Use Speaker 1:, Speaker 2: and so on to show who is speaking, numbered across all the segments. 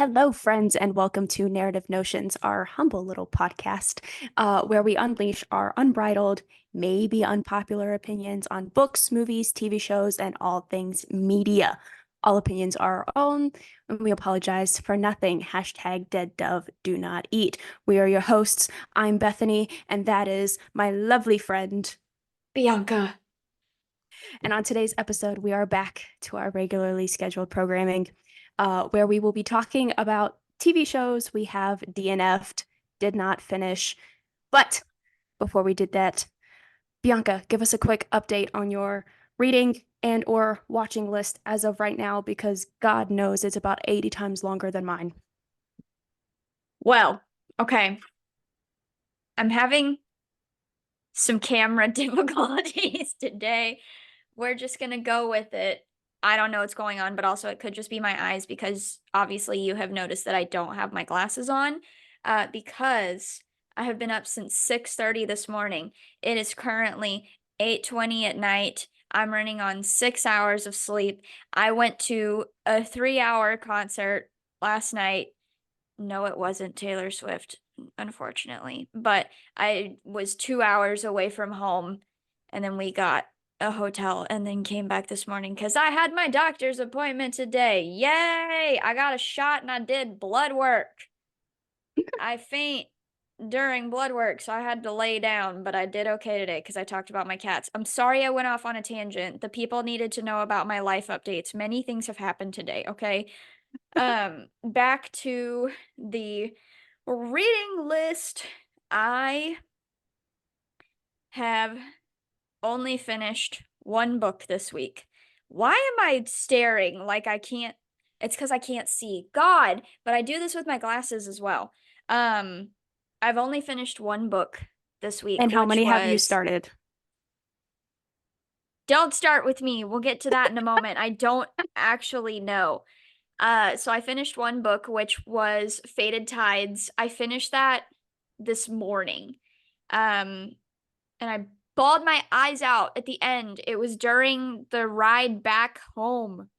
Speaker 1: Hello, friends, and welcome to Narrative Notions, our humble little podcast, where we unleash our unbridled, maybe unpopular opinions on books, movies, TV shows, and all things media. All opinions are our own, and we apologize for nothing. Hashtag dead dove, do not eat. We are your hosts. I'm Bethany, and that is my lovely friend.
Speaker 2: Bianca.
Speaker 1: And on today's episode, we are back to our regularly scheduled programming, where we will be talking about TV shows we have DNF'd, did not finish. But before we did that, Bianca, give us a quick update on your reading and or watching list as of right now, because God knows it's about 80 times longer than mine.
Speaker 2: Well, okay. I'm having some camera difficulties today. We're just gonna go with it. I don't know what's going on, but also it could just be my eyes because obviously you have noticed that I don't have my glasses on because I have been up since 6:30 this morning. It is currently 8:20 at night. I'm running on 6 hours of sleep. I went to a 3-hour concert last night. No, it wasn't Taylor Swift, unfortunately. But I was 2 hours away from home, and then we got a hotel and then came back this morning because I had my doctor's appointment today. Yay! I got a shot and I did blood work. I faint during blood work, so I had to lay down, but I did okay today because I talked about my cats. I'm sorry I went off on a tangent. The people needed to know about my life updates. Many things have happened today, okay? Back to the reading list. I have only finished one book this week. Why am I staring like I can't? It's because I can't see. God, but I do this with my glasses as well. Um, I've only finished one book this week,
Speaker 1: And how
Speaker 2: which
Speaker 1: many have you
Speaker 2: was
Speaker 1: started?
Speaker 2: Don't Start With Me. We'll get to that in a moment. I don't actually know. So I finished one book, which was Fated Tides. I finished that this morning. And I bawled my eyes out at the end. It was during the ride back home,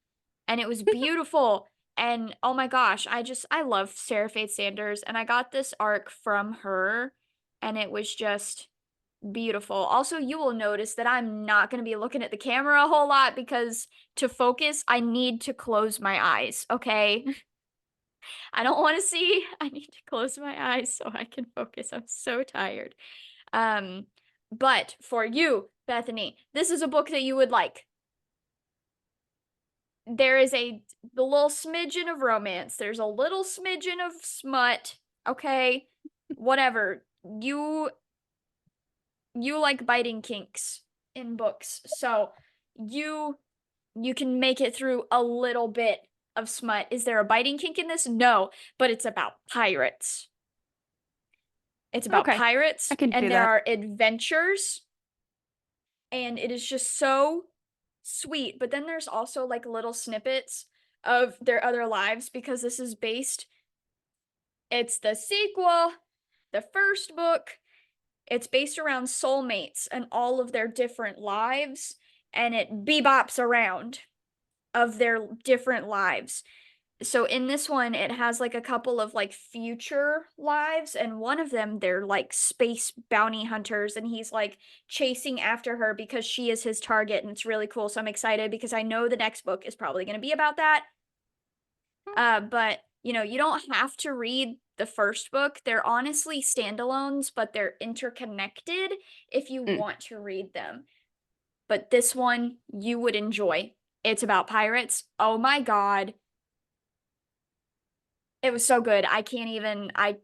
Speaker 2: and it was beautiful. And oh my gosh, I love Sarah Faith Sanders, and I got this arc from her, and it was just beautiful. Also, you will notice that I'm not going to be looking at the camera a whole lot because to focus, I need to close my eyes, okay? I don't want to see. I need to close my eyes so I can focus. I'm so tired. Um, but for you, Bethany, this is a book that you would like. There is the little smidgen of romance. There's a little smidgen of smut. Okay, whatever. You like biting kinks in books, so you you can make it through a little bit of smut. Is there a biting kink in this? No, but it's about pirates. It's about
Speaker 1: Okay, I
Speaker 2: pirates,
Speaker 1: can do
Speaker 2: and there
Speaker 1: that.
Speaker 2: are adventures, and it is just so sweet. But then there's also like little snippets of their other lives because this is based, it's the sequel, the first book. It's based around soulmates and all of their different lives, and it bebops around of their different lives. So in this one, it has like a couple of like future lives, and one of them, they're like space bounty hunters, and he's like chasing after her because she is his target, and it's really cool. So I'm excited because I know the next book is probably going to be about that. But you don't have to read the first book. They're honestly standalones, but they're interconnected if you
Speaker 1: Mm.
Speaker 2: want to read them. But this one you would enjoy. It's about pirates. Oh my God. It was so good. I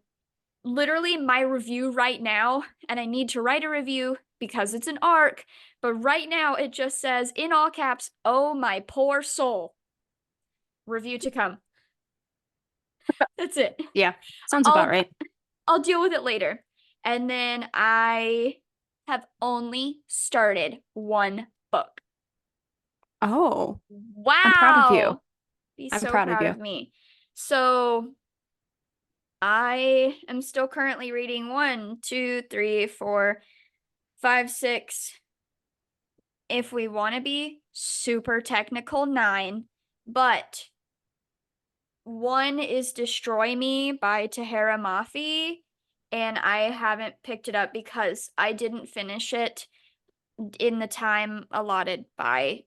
Speaker 2: literally my review right now, and I need to write a review because it's an arc, but right now it just says in all caps, "Oh my poor soul." Review to come. That's it.
Speaker 1: Yeah, sounds about
Speaker 2: I'll
Speaker 1: right.
Speaker 2: I'll deal with it later. And then I have only started one book.
Speaker 1: Oh, I'm proud of you.
Speaker 2: Wow. Be
Speaker 1: I'm
Speaker 2: so
Speaker 1: proud of
Speaker 2: proud
Speaker 1: you.
Speaker 2: of me. So I am still currently reading one, two, three, four, five, six. If we want to be super technical, nine. But One is Destroy Me by Tahara Mafi, and I haven't picked it up because I didn't finish it in the time allotted by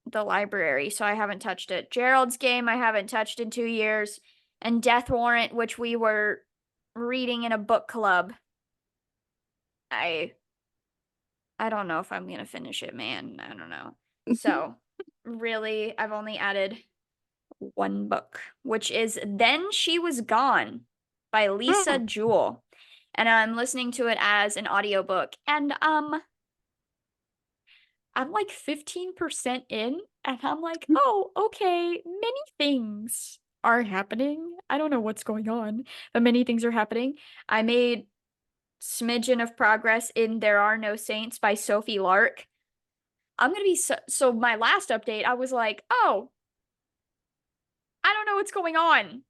Speaker 2: the library, so I haven't touched it. Gerald's Game I haven't touched in 2 years, and Death Warrant, which we were reading in a book club. I I don't know if I'm gonna finish it, man. I don't know. So really, I've only added one book, which is Then She Was Gone by Lisa
Speaker 1: Mm.
Speaker 2: Jewell. And I'm listening to it as an audiobook. And I'm like 15% in, and I'm like, oh, okay, many things are happening. I don't know what's going on, but many things are happening. I made smidgen of progress in There Are No Saints by Sophie Lark. I'm gonna be so my last update, I was like, oh, I don't know what's going on.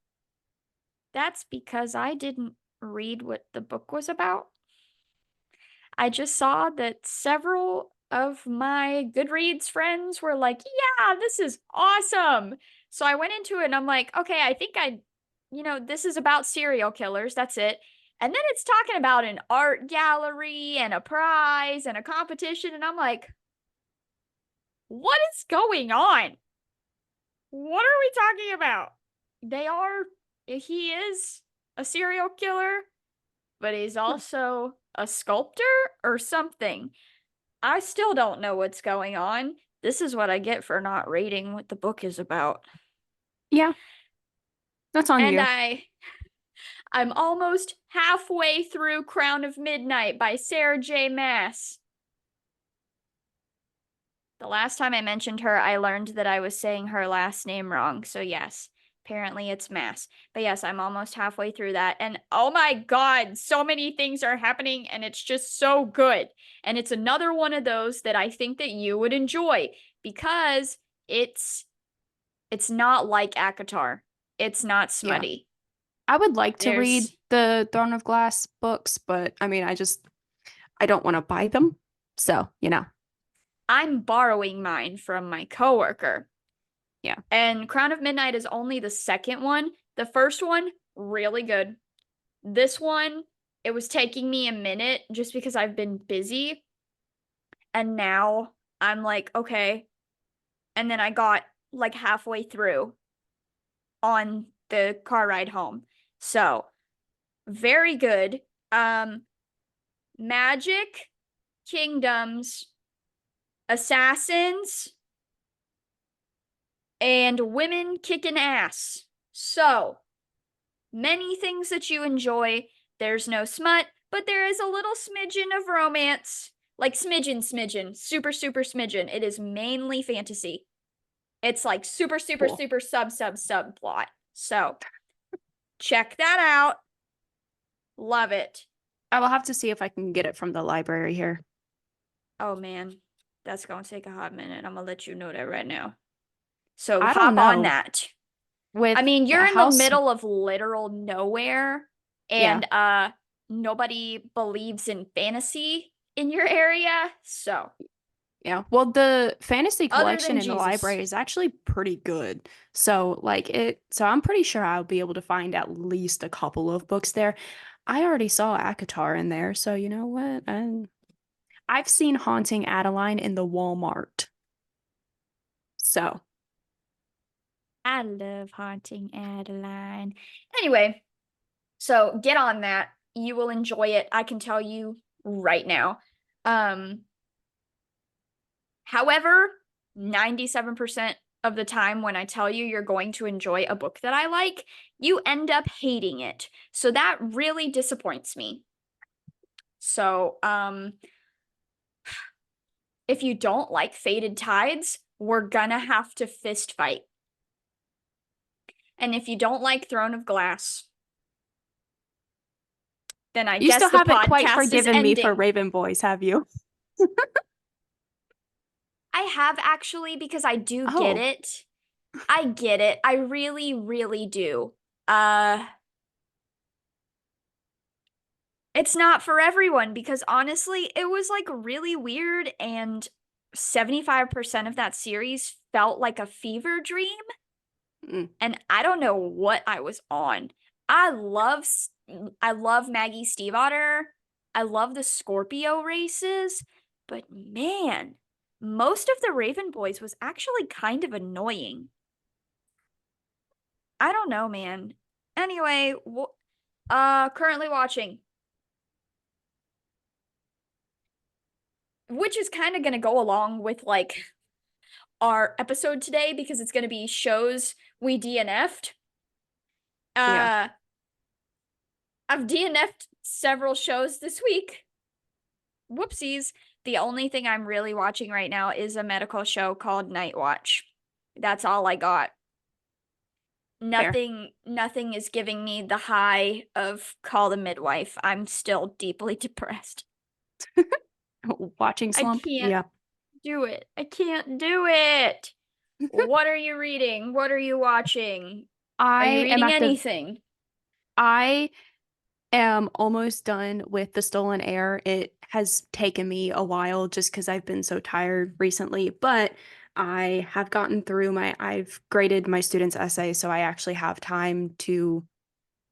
Speaker 2: That's because I didn't read what the book was about. I just saw that several of my Goodreads friends were like, yeah, this is awesome. So I went into it and I'm like, okay, I think this is about serial killers. That's it. And then it's talking about an art gallery and a prize and a competition. And I'm like, what is going on? What are we talking about? He is a serial killer, but he's also a sculptor or something. I still don't know what's going on. This is what I get for not reading what the book is about.
Speaker 1: Yeah, that's on
Speaker 2: And
Speaker 1: you.
Speaker 2: I'm almost halfway through Crown of Midnight by Sarah J. Maas. The last time I mentioned her, I learned that I was saying her last name wrong. So yes, apparently it's Mass. But yes, I'm almost halfway through that. And oh my God, so many things are happening and it's just so good. And it's another one of those that I think that you would enjoy because it's not like ACOTAR. It's not
Speaker 1: Yeah.
Speaker 2: smutty.
Speaker 1: I would like to read
Speaker 2: There's
Speaker 1: the Throne of Glass books, but I mean, I don't want to buy them. So,
Speaker 2: I'm borrowing mine from my coworker.
Speaker 1: yeah.
Speaker 2: And Crown of Midnight is only the second one. The first one, really good. This one, it was taking me a minute just because I've been busy. And now I'm like, okay. And then I got like halfway through on the car ride home. So, very good. Magic, kingdoms, assassins, and women kicking ass. So, many things that you enjoy. There's no smut, but there is a little smidgen of romance. Like smidgen, super, super smidgen. It is mainly fantasy. It's like super, super,
Speaker 1: Cool.
Speaker 2: super subplot. So check that out. Love it.
Speaker 1: I will have to see if I can get it from the library here.
Speaker 2: Oh man, that's gonna take a hot minute. I'm gonna let you know that right now. So
Speaker 1: I don't
Speaker 2: hop on
Speaker 1: know.
Speaker 2: that.
Speaker 1: With
Speaker 2: I mean, you're in the
Speaker 1: house,
Speaker 2: middle of literal nowhere,
Speaker 1: yeah.
Speaker 2: and nobody believes in fantasy in your area. So,
Speaker 1: Yeah. Well, the fantasy
Speaker 2: other
Speaker 1: collection
Speaker 2: than
Speaker 1: in the
Speaker 2: Jesus,
Speaker 1: library is actually pretty good. So I'm pretty sure I'll be able to find at least a couple of books there. I already saw ACOTAR in there, so you know what? I've seen Haunting Adeline in the Walmart. So,
Speaker 2: I love Haunting Adeline. Anyway, so get on that. You will enjoy it. I can tell you right now. Um, However, 97% of the time when I tell you you're going to enjoy a book that I like, you end up hating it. So that really disappoints me. So, if you don't like Fated Tides, we're gonna have to fist fight. And if you don't like Throne of Glass, then I
Speaker 1: you
Speaker 2: guess
Speaker 1: still
Speaker 2: the
Speaker 1: haven't quite
Speaker 2: podcast is
Speaker 1: forgiven me for
Speaker 2: ending.
Speaker 1: Raven Boys, have you?
Speaker 2: I have actually because I do get
Speaker 1: Oh,
Speaker 2: it. I get it. I really, really do. Uh, it's not for everyone because honestly, it was like really weird and 75% of that series felt like a fever dream.
Speaker 1: Mm,
Speaker 2: and I don't know what I was on. I love I love Maggie Stiefvater. I love the Scorpio races, but man, most of the Raven Boys was actually kind of annoying. I don't know, man. Anyway, currently watching, which is kind of gonna go along with like our episode today because it's gonna be shows we DNF'd.
Speaker 1: yeah,
Speaker 2: Uh, I've DNF'd several shows this week. Whoopsies. The only thing I'm really watching right now is a medical show called Night Watch. That's all I got.
Speaker 1: fair.
Speaker 2: Nothing is giving me the high of Call the Midwife. I'm still deeply depressed.
Speaker 1: Watching
Speaker 2: I
Speaker 1: slump.
Speaker 2: can't
Speaker 1: Yeah.
Speaker 2: do it. I can't do it. What are you reading? What are you watching? Are you
Speaker 1: I am
Speaker 2: reading
Speaker 1: at the
Speaker 2: anything?
Speaker 1: I am almost done with The Stolen Heir. It has taken me a while just because I've been so tired recently, but I've graded my students' essay, so I actually have time to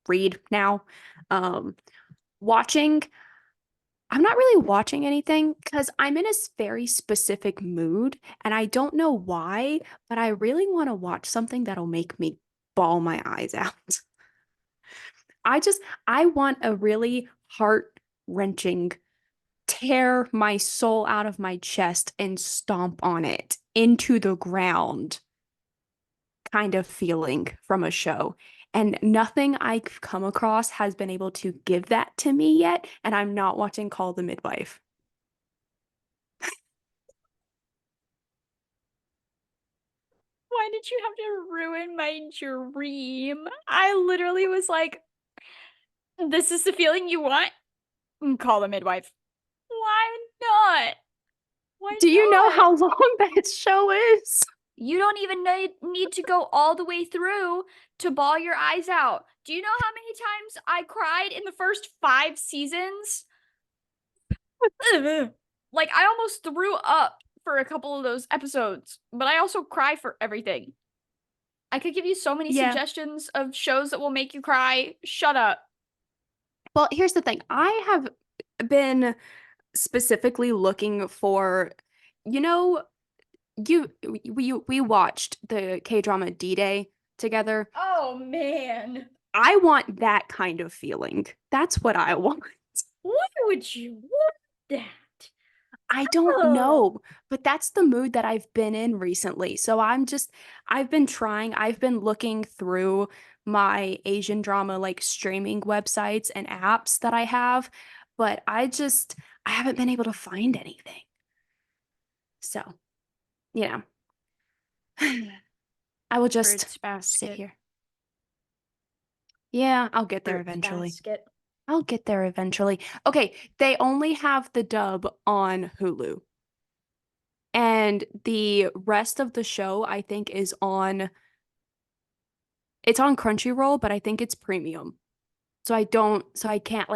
Speaker 1: read now. Um, watching, I'm not really watching anything because I'm in a very specific mood and I don't know why, but I really want to watch something that'll make me bawl my eyes out. I just, I want a really heart-wrenching, tear my soul out of my chest and stomp on it into the ground kind of feeling from a show. And nothing I've come across has been able to give that to me yet. And I'm not watching Call the Midwife.
Speaker 2: Why did you have to ruin my dream? I literally was like, this is the feeling you want? Call the midwife. Why not? Why
Speaker 1: Do you know
Speaker 2: not?
Speaker 1: how long that show is?
Speaker 2: You don't even need to go all the way through to bawl your eyes out. Do you know how many times I cried in the first 5 seasons? Ugh. Like, I almost threw up for a couple of those episodes, but I also cry for everything. I could give you so many
Speaker 1: Yeah.
Speaker 2: suggestions of shows that will make you cry. Shut up.
Speaker 1: Well, here's the thing. I have been specifically looking for, you know, we watched the K-drama D-Day together.
Speaker 2: Oh man.
Speaker 1: I want that kind of feeling. That's what I want.
Speaker 2: Why would you want that?
Speaker 1: I don't
Speaker 2: Oh.
Speaker 1: know, but that's the mood that I've been in recently. So I've been looking through my Asian drama like streaming websites and apps that I have, but I haven't been able to find anything. So, you know, I will just
Speaker 2: Fruits
Speaker 1: sit
Speaker 2: basket.
Speaker 1: here. Yeah, I'll get there
Speaker 2: Fruits
Speaker 1: eventually.
Speaker 2: basket.
Speaker 1: I'll get there eventually. Okay, they only have the dub on Hulu. And the rest of the show, I think, it's on Crunchyroll, but I think it's premium. So I can't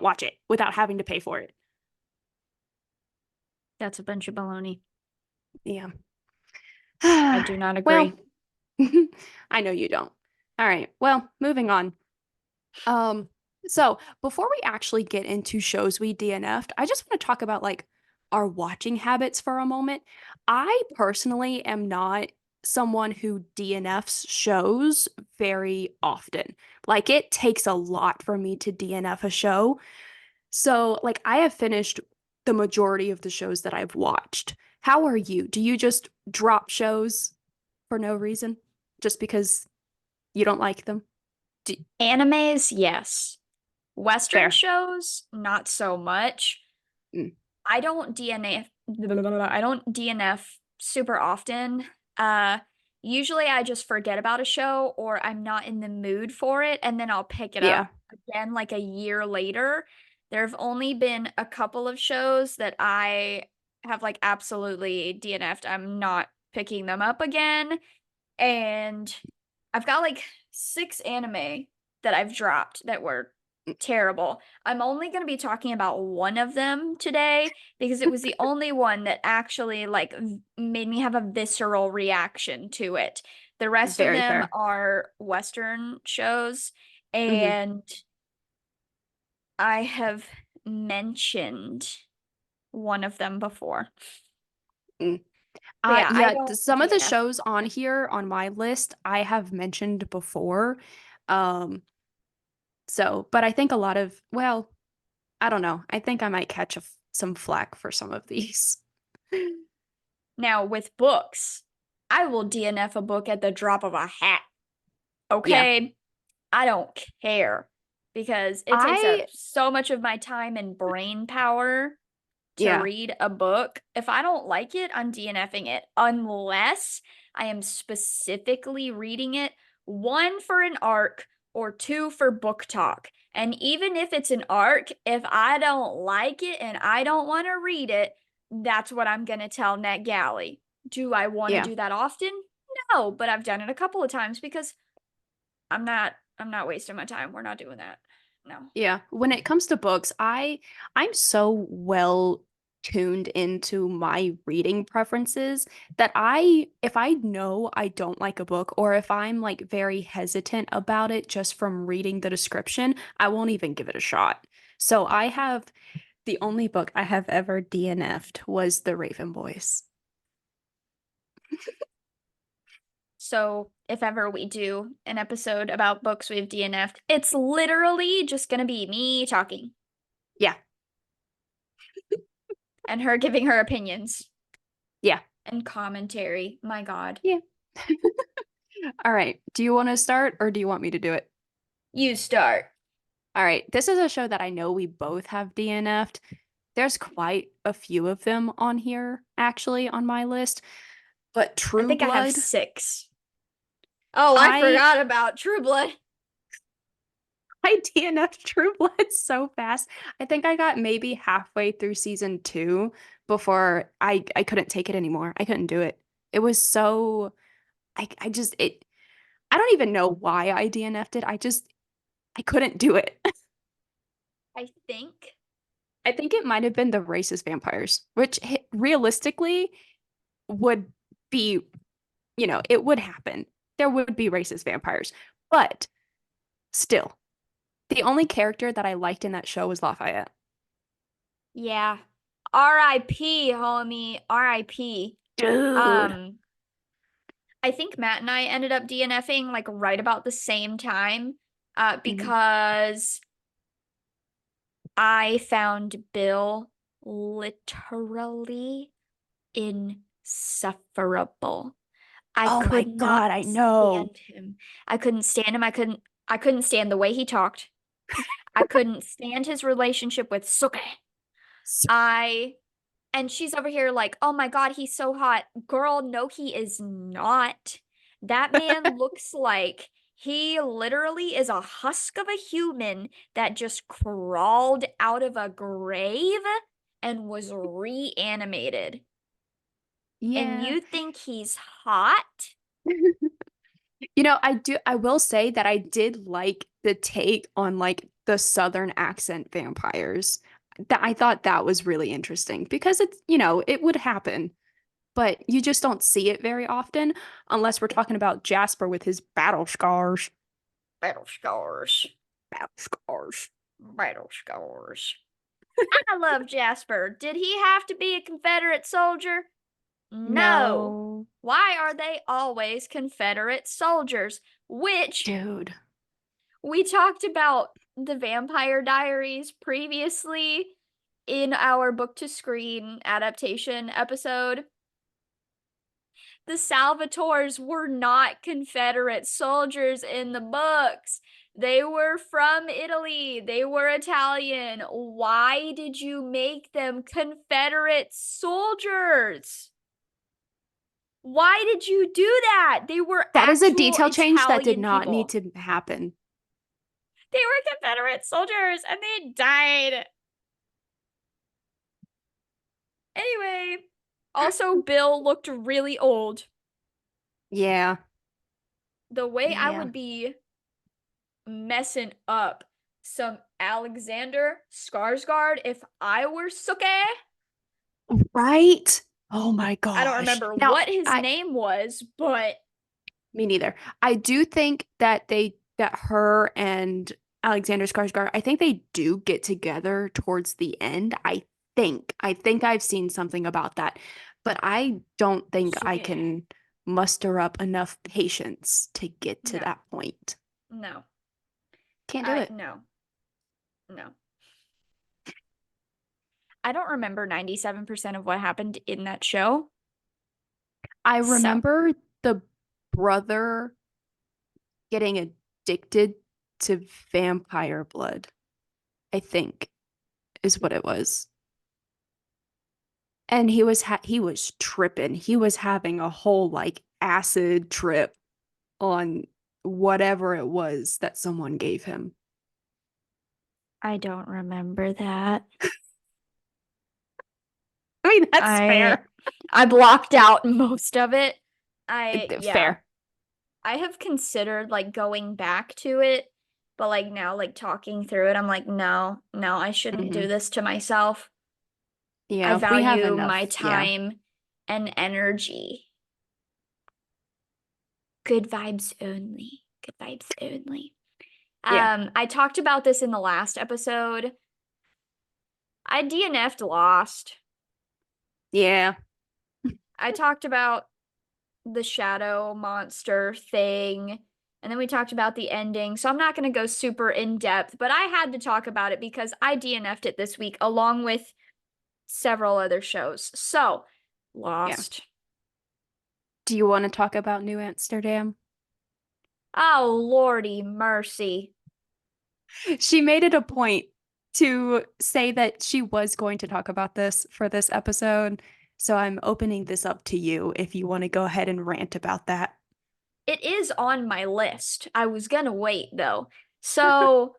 Speaker 1: watch it without having to pay for it.
Speaker 2: That's a bunch of baloney.
Speaker 1: Yeah.
Speaker 2: I do not
Speaker 1: Well,
Speaker 2: agree.
Speaker 1: I know you don't. All right. Well, moving on. Um, so before we actually get into shows we DNF'd, I just want to talk about like our watching habits for a moment. I personally am not someone who DNFs shows very often. Like it takes a lot for me to DNF a show. So, like I have finished the majority of the shows that I've watched. How are you? Do you just drop shows for no reason? Just because you don't like them? D
Speaker 2: Animes, yes. Western
Speaker 1: Fair.
Speaker 2: shows, not so much.
Speaker 1: Mm,
Speaker 2: I don't DNF I don't DNF super often. Uh Usually I just forget about a show or I'm not in the mood for it and then I'll pick it
Speaker 1: yeah.
Speaker 2: up again like a year later. There have only been a couple of shows that I have like absolutely DNF'd. I'm not picking them up again. And I've got like 6 anime that I've dropped that were terrible. I'm only going to be talking about one of them today because it was the only one that actually like made me have a visceral reaction to it. The rest of
Speaker 1: Very
Speaker 2: them
Speaker 1: fair.
Speaker 2: are Western shows,
Speaker 1: Hmm.
Speaker 2: and I have mentioned one of them before.
Speaker 1: Mm.
Speaker 2: But yeah, I
Speaker 1: Yeah,
Speaker 2: don't
Speaker 1: some of the
Speaker 2: DNF
Speaker 1: shows on
Speaker 2: often.
Speaker 1: here on my list I have mentioned before. Um, but I think a lot of, well, I don't know. I think I might catch some flack for some of these.
Speaker 2: Now, with books, I will DNF a book at the drop of a hat.
Speaker 1: Yeah.
Speaker 2: Okay? I don't care because it takes up
Speaker 1: I,
Speaker 2: so much of my time and brain power to
Speaker 1: yeah,
Speaker 2: read a book. If I don't like it, I'm DNFing it unless I am specifically reading it, one, for an arc or two, for book talk. And even if it's an arc, if I don't like it and I don't want to read it, that's what I'm going to tell NetGalley. Do I want to
Speaker 1: yeah.
Speaker 2: do that often? No, but I've done it a couple of times because I'm not wasting my time. We're not doing that. No.
Speaker 1: Yeah, when it comes to books, I'm so well tuned into my reading preferences that if I know I don't like a book or if I'm like very hesitant about it just from reading the description, I won't even give it a shot. So the only book I have ever DNF'd was The Raven Boys.
Speaker 2: So if ever we do an episode about books we've DNF'd, it's literally just gonna be me talking
Speaker 1: Yeah,
Speaker 2: and her giving her opinions
Speaker 1: yeah,
Speaker 2: and commentary. My God.
Speaker 1: yeah. All right. Do you want to start or do you want me to do it?
Speaker 2: You start.
Speaker 1: All right. This is a show that I know we both have DNF'd. There's quite a few of them on here, actually, on my list. But
Speaker 2: I
Speaker 1: True
Speaker 2: think I have
Speaker 1: Blood,
Speaker 2: 6. Oh, I
Speaker 1: I
Speaker 2: forgot about True Blood.
Speaker 1: I DNF'd True Blood so fast. I think I got maybe halfway through season 2 before I couldn't take it anymore. I couldn't do it. It was so I just it I don't even know why I DNF'd it. I couldn't do it.
Speaker 2: I think.
Speaker 1: I think it might have been the racist vampires, which realistically would be, it would happen. There would be racist vampires. But still, the only character that I liked in that show was Lafayette.
Speaker 2: Yeah. R.I.P., homie. R.I.P.
Speaker 1: Dude.
Speaker 2: Um, I think Matt and I ended up DNFing like right about the same time,
Speaker 1: Mhm.
Speaker 2: because I found Bill literally insufferable. I
Speaker 1: Oh my
Speaker 2: could not
Speaker 1: God, I know.
Speaker 2: stand him. I couldn't stand him. I couldn't stand the way he talked. I couldn't stand his relationship with Suke. I and she's over here like, "Oh my God, he's so hot." Girl, no he is not. That man looks like he literally is a husk of a human that just crawled out of a grave and was reanimated. And
Speaker 1: Yeah.
Speaker 2: you think he's hot?
Speaker 1: I will say that I did like the take on like the Southern accent vampires. That I thought that was really interesting because it would happen, but you just don't see it very often unless we're talking about Jasper with his battle scars.
Speaker 2: Battle scars.
Speaker 1: Battle scars.
Speaker 2: Battle scars. I love Jasper. Did he have to be a Confederate soldier? No.
Speaker 1: No,
Speaker 2: Why are they always Confederate soldiers? Which
Speaker 1: dude.
Speaker 2: we talked about the Vampire Diaries previously in our book to screen adaptation episode. The Salvatores were not Confederate soldiers in the books. They were from Italy. They were Italian. Why did you make them Confederate soldiers? Why did you do that? They were
Speaker 1: That is a
Speaker 2: actual
Speaker 1: detail change that did
Speaker 2: Italian
Speaker 1: not need
Speaker 2: people.
Speaker 1: to happen.
Speaker 2: They were Confederate soldiers and they died. Anyway, also, Bill looked really old.
Speaker 1: Yeah,
Speaker 2: The way I
Speaker 1: yeah.
Speaker 2: would be messing up some Alexander Skarsgård if I were Suke.
Speaker 1: Right? Oh my
Speaker 2: I don't
Speaker 1: gosh.
Speaker 2: remember
Speaker 1: Now,
Speaker 2: what his name was, but
Speaker 1: Me neither. I do think that that her and Alexander Skarsgård, I think they do get together towards the end. I think I've seen something about that, but I don't think I
Speaker 2: Yeah.
Speaker 1: can muster up enough patience to get to
Speaker 2: No,
Speaker 1: that point.
Speaker 2: no,
Speaker 1: Can't do it.
Speaker 2: no, no. I don't remember 97% of what happened in that show.
Speaker 1: I
Speaker 2: So
Speaker 1: remember the brother getting addicted to vampire blood, I think is what it was. And he was tripping. He was having a whole like acid trip on whatever it was that someone gave him.
Speaker 2: I don't remember that.
Speaker 1: I mean, that's
Speaker 2: I
Speaker 1: fair.
Speaker 2: I blocked out most of it. Yeah.
Speaker 1: Fair.
Speaker 2: I have considered like going back to it, but like now like talking through it, I'm like, no, no, I shouldn't do
Speaker 1: Hmm.
Speaker 2: this to myself. I
Speaker 1: Yeah, we have
Speaker 2: value my
Speaker 1: enough. Yeah.
Speaker 2: time and energy. Good vibes only. Good vibes only.
Speaker 1: Yeah.
Speaker 2: I talked about this in the last episode. I DNF'd Lost.
Speaker 1: Yeah.
Speaker 2: I talked about the shadow monster thing, and then we talked about the ending. So I'm not going to go super in depth, but I had to talk about it because I DNF'd it this week along with several other shows. So,
Speaker 1: Yeah.
Speaker 2: Lost.
Speaker 1: Do you want to talk about New Amsterdam?
Speaker 2: Oh, Lordy mercy.
Speaker 1: She made it a point to say that she was going to talk about this for this episode. So I'm opening this up to you if you want to go ahead and rant about that.
Speaker 2: It is on my list. I was gonna wait though. So,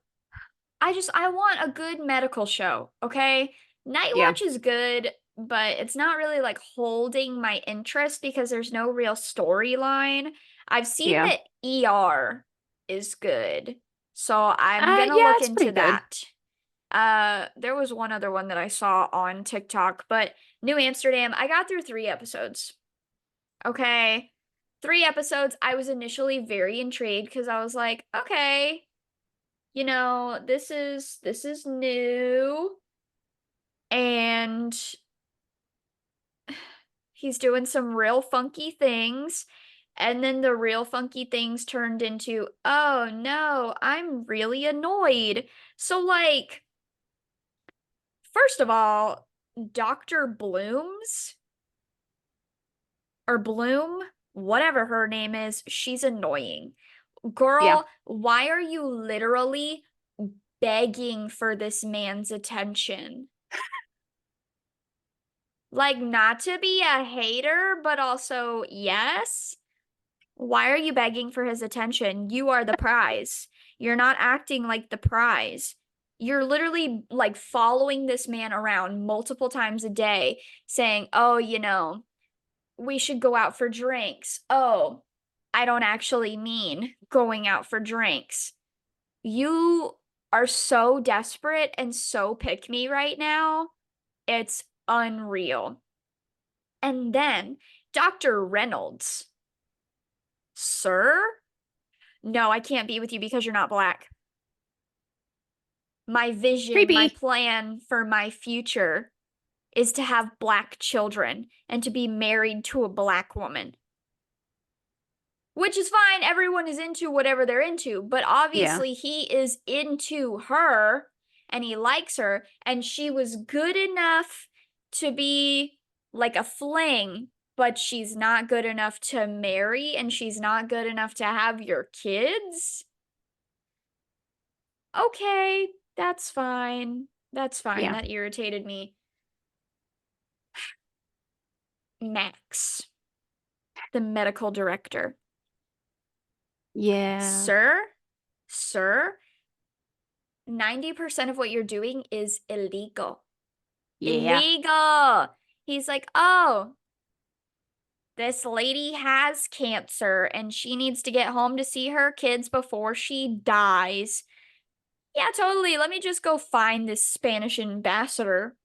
Speaker 2: I want a good medical show, okay? Night
Speaker 1: Yeah.
Speaker 2: Watch is good, but it's not really like holding my interest because there's no real storyline. I've seen
Speaker 1: Yeah.
Speaker 2: that ER is good, so I'm gonna
Speaker 1: Yeah,
Speaker 2: look
Speaker 1: it's pretty
Speaker 2: into
Speaker 1: good.
Speaker 2: that. There was one other one that I saw on TikTok, but New Amsterdam, I got through 3 episodes. Okay. 3 episodes. I was initially very intrigued because I was like, okay, this is new and he's doing some real funky things. And then the real funky things turned into, oh no, I'm really annoyed. So, like, first of all, Dr. Blooms or Bloom, whatever her name is, she's annoying.
Speaker 1: Yeah.
Speaker 2: Girl, why are you literally begging for this man's attention? Like, not to be a hater, but also, yes. Why are you begging for his attention? You are the prize. You're not acting like the prize. You're literally like following this man around multiple times a day, saying, oh, we should go out for drinks. Oh, I don't actually mean going out for drinks. You are so desperate and so pick me right now. It's unreal. And then Dr. Reynolds, sir? No, I can't be with you because you're not black. My vision, my
Speaker 1: Creepy.
Speaker 2: plan for my future is to have black children and to be married to a black woman. Which is fine. Everyone is into whatever they're into, but
Speaker 1: Yeah.
Speaker 2: obviously he is into her and he likes her, and she was good enough to be like a fling, but she's not good enough to marry and she's not good enough to have your kids. Okay, that's fine. That's fine.
Speaker 1: Yeah.
Speaker 2: That irritated me. Max, the medical director.
Speaker 1: Yeah.
Speaker 2: Sir, sir, 90% of what you're doing is illegal.
Speaker 1: Yeah.
Speaker 2: Illegal. He's like, oh, this lady has cancer and she needs to get home to see her kids before she dies. Yeah, totally. Let me just go find this Spanish ambassador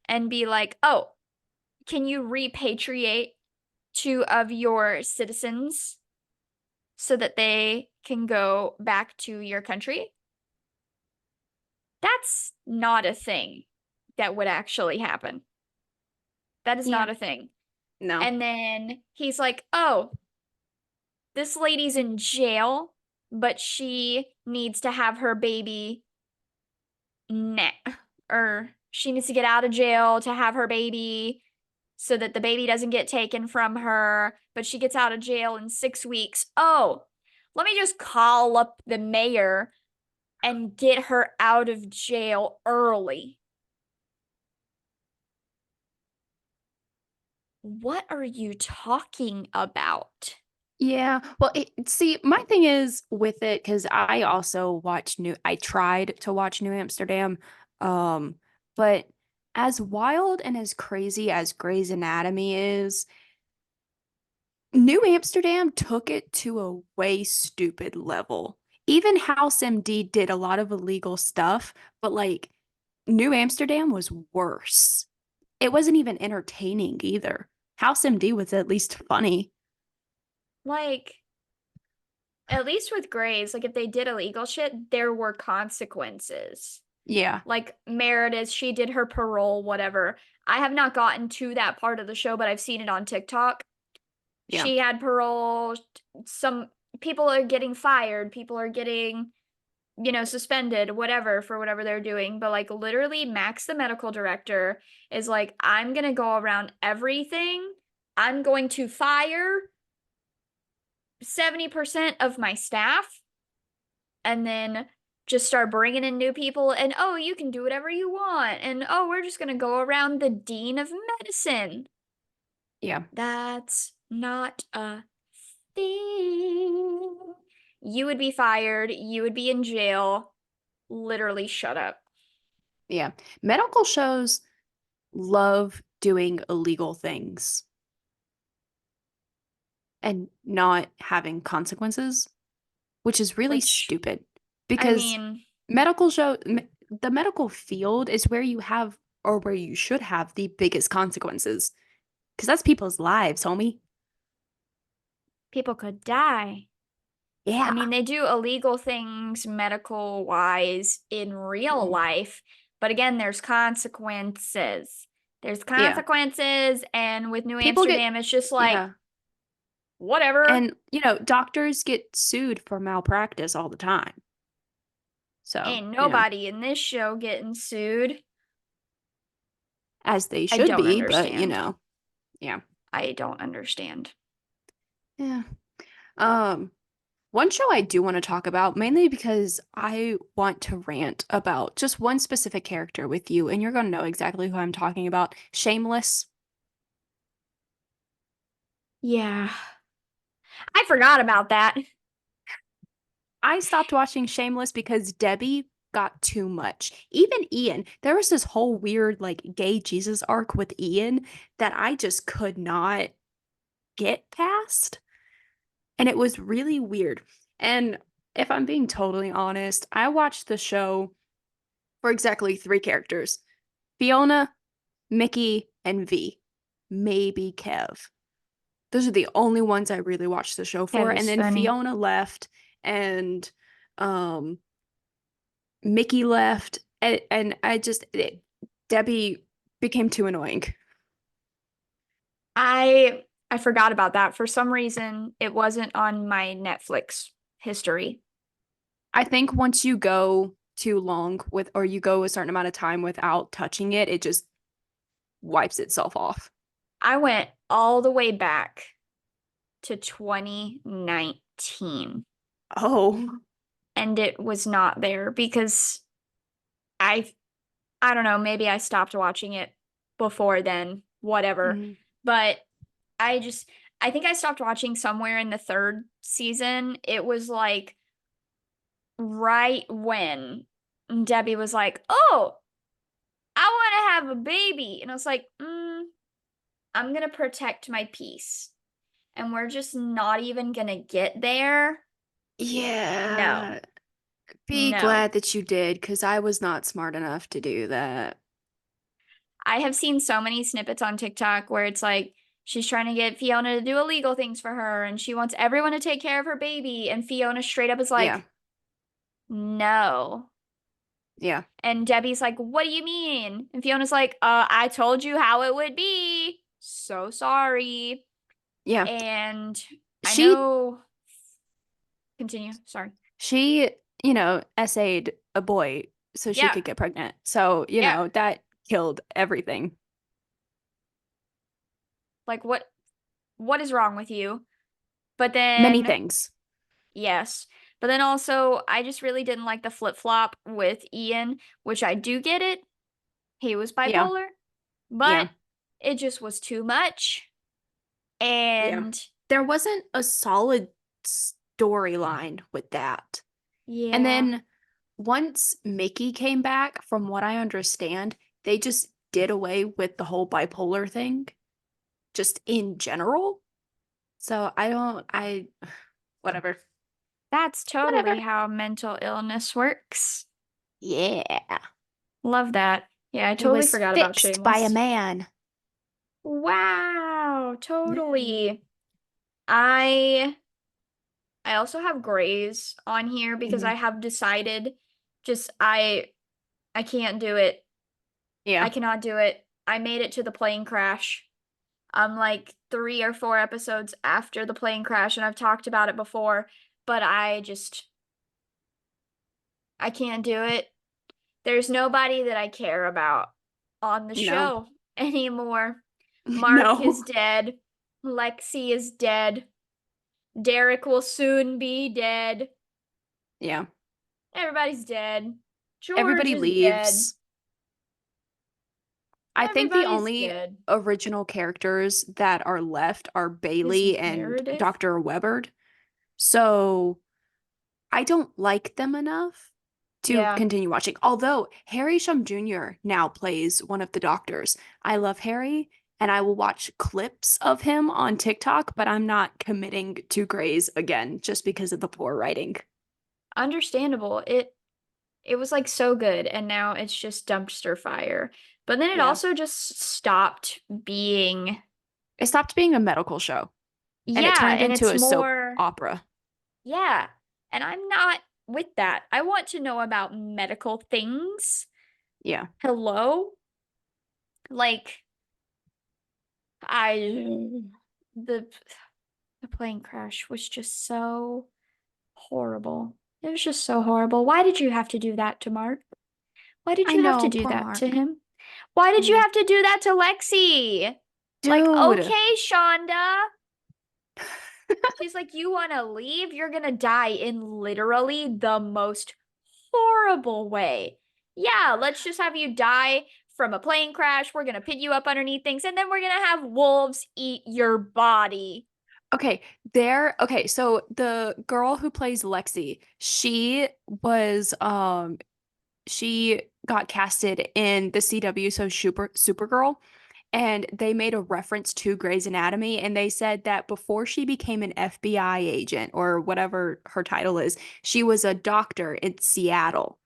Speaker 2: and be like, oh, can you repatriate two of your citizens? so that they can go back to your country. That's not a thing that would actually happen. That is
Speaker 1: Yeah.
Speaker 2: not a thing.
Speaker 1: No.
Speaker 2: And then he's like, oh, this lady's in jail, but she needs to have her baby net, or she needs to get out of jail to have her baby so that the baby doesn't get taken from her, but she gets out of jail in 6 weeks. Oh, let me just call up the mayor and get her out of jail early. What are you talking about?
Speaker 1: Yeah. Well, see, my thing is with it because I tried to watch New Amsterdam. Um, but as wild and as crazy as Grey's Anatomy is, New Amsterdam took it to a way stupid level. Even House MD did a lot of illegal stuff, but like New Amsterdam was worse. It wasn't even entertaining either. House MD was at least funny.
Speaker 2: Like, at least with Grays, like if they did illegal shit, there were consequences.
Speaker 1: Yeah.
Speaker 2: Like Meredith, she did her parole, whatever. I have not gotten to that part of the show, but I've seen it on TikTok.
Speaker 1: Yeah.
Speaker 2: She had parole. Some people are getting fired, people are getting, suspended, whatever, for whatever they're doing. But like literally, Max, the medical director, is like, I'm gonna go around everything. I'm going to fire 70% of my staff and then just start bringing in new people. And oh, you can do whatever you want. And oh, we're just gonna go around the dean of medicine.
Speaker 1: Yeah.
Speaker 2: That's not a thing. You would be fired. You would be in jail. Literally, shut up.
Speaker 1: Yeah. Medical shows love doing illegal things and not having consequences, which is really
Speaker 2: Which,
Speaker 1: stupid
Speaker 2: I
Speaker 1: because
Speaker 2: mean,
Speaker 1: the medical field is where you have or where you should have the biggest consequences because that's people's lives, homie.
Speaker 2: people could die. I
Speaker 1: Yeah.
Speaker 2: mean, they do illegal things medical wise in real
Speaker 1: Mm.
Speaker 2: life, but again, there's consequences. There's
Speaker 1: Yeah.
Speaker 2: consequences, and with New
Speaker 1: People get,
Speaker 2: Amsterdam, it's just like,
Speaker 1: yeah.
Speaker 2: whatever.
Speaker 1: And, doctors get sued for malpractice all the time. So,
Speaker 2: Ain't nobody in this show getting sued.
Speaker 1: as they
Speaker 2: I
Speaker 1: should
Speaker 2: don't
Speaker 1: be, but,
Speaker 2: understand.
Speaker 1: yeah.
Speaker 2: I don't understand.
Speaker 1: Yeah. Um, One show I do want to talk about, mainly because I want to rant about just one specific character with you, and you're going to know exactly who I'm talking about. Shameless.
Speaker 2: Yeah. I forgot about that.
Speaker 1: I stopped watching Shameless because Debbie got too much. Even Ian, there was this whole weird, like, gay Jesus arc with Ian that I just could not get past. And it was really weird. And if I'm being totally honest, I watched the show for exactly three characters: Fiona, Mickey, and V. Maybe Kev. Those are the only ones I really watched the show for.
Speaker 2: Kev
Speaker 1: And
Speaker 2: is
Speaker 1: then
Speaker 2: funny.
Speaker 1: Fiona left and um Mickey left and Debbie became too annoying.
Speaker 2: I forgot about that. For some reason, it wasn't on my Netflix history.
Speaker 1: I think once you go too long with or you go a certain amount of time without touching it, it just wipes itself off.
Speaker 2: I went all the way back to 2019
Speaker 1: Oh.
Speaker 2: and it was not there because I I don't know, maybe I stopped watching it before then, whatever.
Speaker 1: Mhm.
Speaker 2: But I just I think I stopped watching somewhere in the third season. It was like right when Debbie was like, "Oh, I want to have a baby." And I was like, I'm going to protect my peace. And we're just not even going to get there. No.
Speaker 1: Yeah. Be
Speaker 2: No.
Speaker 1: glad that you did, because I was not smart enough to do that.
Speaker 2: I have seen so many snippets on TikTok where it's like she's trying to get Fiona to do illegal things for her, and she wants everyone to take care of her baby. And Fiona straight up is
Speaker 1: Yeah.
Speaker 2: like, no.
Speaker 1: Yeah.
Speaker 2: And Debbie's like, what do you mean? And Fiona's like, I told you how it would be. So sorry.
Speaker 1: Yeah.
Speaker 2: And I
Speaker 1: She
Speaker 2: know, continue. Sorry.
Speaker 1: she, essayed a boy so she
Speaker 2: Yeah.
Speaker 1: could get pregnant. So,
Speaker 2: Yeah.
Speaker 1: that killed everything.
Speaker 2: Like what is wrong with you? But
Speaker 1: Many
Speaker 2: then
Speaker 1: things.
Speaker 2: yes. But then also I just really didn't like the flip-flop with Ian, which I do get it. He was
Speaker 1: Yeah.
Speaker 2: bipolar, but
Speaker 1: Yeah.
Speaker 2: it just was too much.
Speaker 1: Yeah.
Speaker 2: And
Speaker 1: There wasn't a solid storyline with that. And
Speaker 2: yeah,
Speaker 1: then once Mickey came back, from what I understand, they just did away with the whole bipolar thing, just in general. So whatever.
Speaker 2: that's
Speaker 1: Whatever.
Speaker 2: totally how mental illness works.
Speaker 1: Yeah.
Speaker 2: Love that. Yeah, I
Speaker 1: It
Speaker 2: totally
Speaker 1: was
Speaker 2: forgot about
Speaker 1: fixed by a
Speaker 2: Shameless.
Speaker 1: man.
Speaker 2: Wow,
Speaker 1: Yeah.
Speaker 2: totally. I I also have grays on here because
Speaker 1: Mhm.
Speaker 2: I have decided just I can't do it. I
Speaker 1: Yeah.
Speaker 2: cannot do it. I made it to the plane crash. I'm like 3 or 4 episodes after the plane crash and I've talked about it before, but I can't do it. There's nobody that I care about on the
Speaker 1: No.
Speaker 2: show anymore. Mark is
Speaker 1: No.
Speaker 2: dead. Lexi is dead. Derek will soon be dead.
Speaker 1: Yeah.
Speaker 2: Everybody's dead. George
Speaker 1: Everybody
Speaker 2: is dead.
Speaker 1: leaves. I think the
Speaker 2: Everybody's
Speaker 1: only
Speaker 2: dead.
Speaker 1: original characters that are left are
Speaker 2: Is
Speaker 1: Bailey and
Speaker 2: Meredith?
Speaker 1: Dr. Webbard. So I don't like them enough to
Speaker 2: Yeah.
Speaker 1: continue watching. Although Harry Shum Jr. now plays one of the doctors. I love Harry and I will watch clips of him on TikTok, but I'm not committing to Grey's again just because of the poor writing.
Speaker 2: Understandable. It was like so good and now it's just dumpster fire. But then it
Speaker 1: Yeah.
Speaker 2: also just stopped being,
Speaker 1: It stopped being a medical show and it
Speaker 2: yeah,
Speaker 1: turned
Speaker 2: and
Speaker 1: into
Speaker 2: it's
Speaker 1: a soap
Speaker 2: more,
Speaker 1: opera.
Speaker 2: yeah. And I'm not with that. I want to know about medical things.
Speaker 1: Yeah.
Speaker 2: Hello? Like I the the plane crash was just so horrible. It was just so horrible. Why did you have to do that to Mark? Why did
Speaker 1: I
Speaker 2: you have to
Speaker 1: know,
Speaker 2: do
Speaker 1: poor
Speaker 2: that to
Speaker 1: Mark.
Speaker 2: him? Why did you
Speaker 1: Mm.
Speaker 2: have to do that to Lexi? Like,
Speaker 1: Dude.
Speaker 2: okay, Shonda. She's like, you want to leave? You're gonna die in literally the most horrible way. Yeah, let's just have you die from a plane crash. We're gonna pit you up underneath things, and then we're gonna have wolves eat your body.
Speaker 1: Okay, so the girl who plays Lexi, she got casted in the CW so Supergirl, and they made a reference to Grey's Anatomy, and they said that before she became an FBI agent or whatever her title is, she was a doctor in Seattle.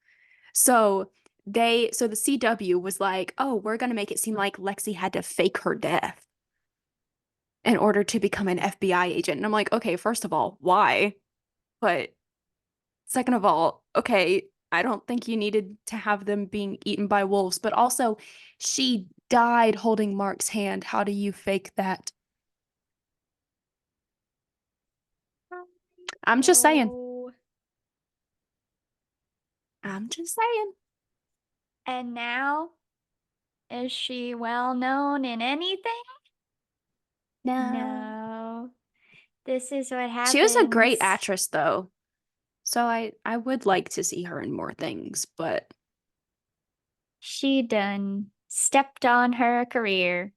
Speaker 1: So so the CW was like, "Oh, we're gonna make it seem like Lexi had to fake her death in order to become an FBI agent." And I'm like, "Okay, first of all, why? But second of all, okay, I don't think you needed to have them being eaten by wolves, but also she died holding Mark's hand. How do you fake that?" I'm just saying.
Speaker 2: Oh.
Speaker 1: I'm just saying.
Speaker 2: And now, is she well known in anything?
Speaker 1: No.
Speaker 2: No. This is what
Speaker 1: She was a great
Speaker 2: happens.
Speaker 1: actress though. So I would like to see her in more things, but
Speaker 2: She done stepped on her career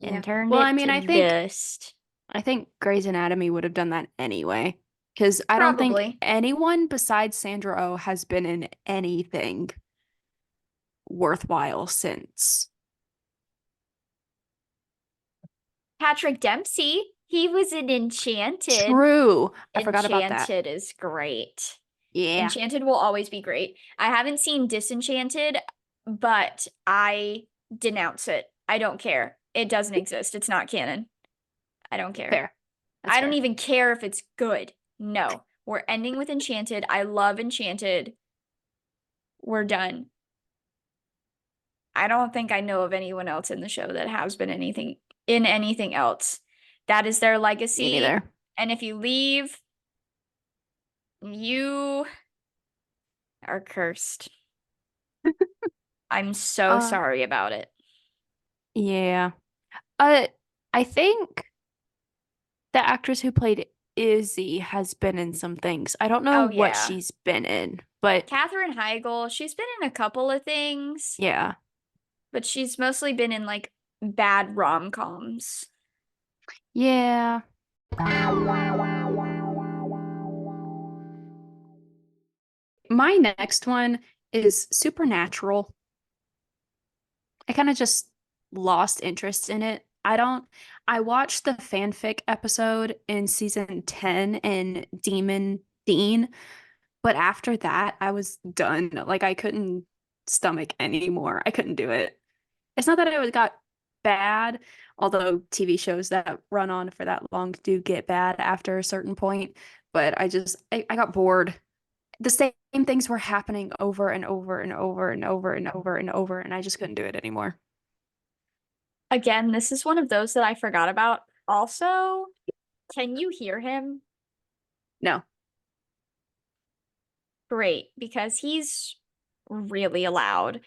Speaker 2: and
Speaker 1: yeah.
Speaker 2: turned
Speaker 1: Well, I
Speaker 2: it
Speaker 1: mean,
Speaker 2: to dust.
Speaker 1: I think Grey's Anatomy would have done that anyway. Because I don't think
Speaker 2: Probably.
Speaker 1: anyone besides Sandra Oh has been in anything worthwhile since.
Speaker 2: Patrick Dempsey, he was in Enchanted.
Speaker 1: True. I forgot about that.
Speaker 2: Enchanted is great.
Speaker 1: Yeah.
Speaker 2: Enchanted will always be great. I haven't seen Disenchanted, but I denounce it. I don't care. It doesn't exist. It's not canon. I don't care.
Speaker 1: Fair. That's
Speaker 2: I don't
Speaker 1: fair.
Speaker 2: even care if it's good. No. We're ending with Enchanted. I love Enchanted. We're done. I don't think I know of anyone else in the show that has been anything else. That is their
Speaker 1: Me
Speaker 2: legacy.
Speaker 1: neither.
Speaker 2: And if you leave, you are cursed. I'm so
Speaker 1: Uh,
Speaker 2: sorry about it.
Speaker 1: yeah. Uh, I think the actress who played Izzy has been in some things. I don't know
Speaker 2: Oh
Speaker 1: what
Speaker 2: yeah.
Speaker 1: she's been in, but
Speaker 2: Katherine Heigl, she's been in a couple of things,
Speaker 1: yeah.
Speaker 2: but she's mostly been in like bad rom-coms.
Speaker 1: Yeah. My next one is Supernatural. I kind of just lost interest in it. I watched the fanfic episode in season 10 in Demon Dean, but after that, I was done. Like, I couldn't stomach anymore. I couldn't do it. It's not that it got bad, although TV shows that run on for that long do get bad after a certain point, but I got bored. The same things were happening over and over and over and over and over and over, and I just couldn't do it anymore.
Speaker 2: Again, this is one of those that I forgot about. Also, can you hear him?
Speaker 1: No.
Speaker 2: Great, because he's really loud.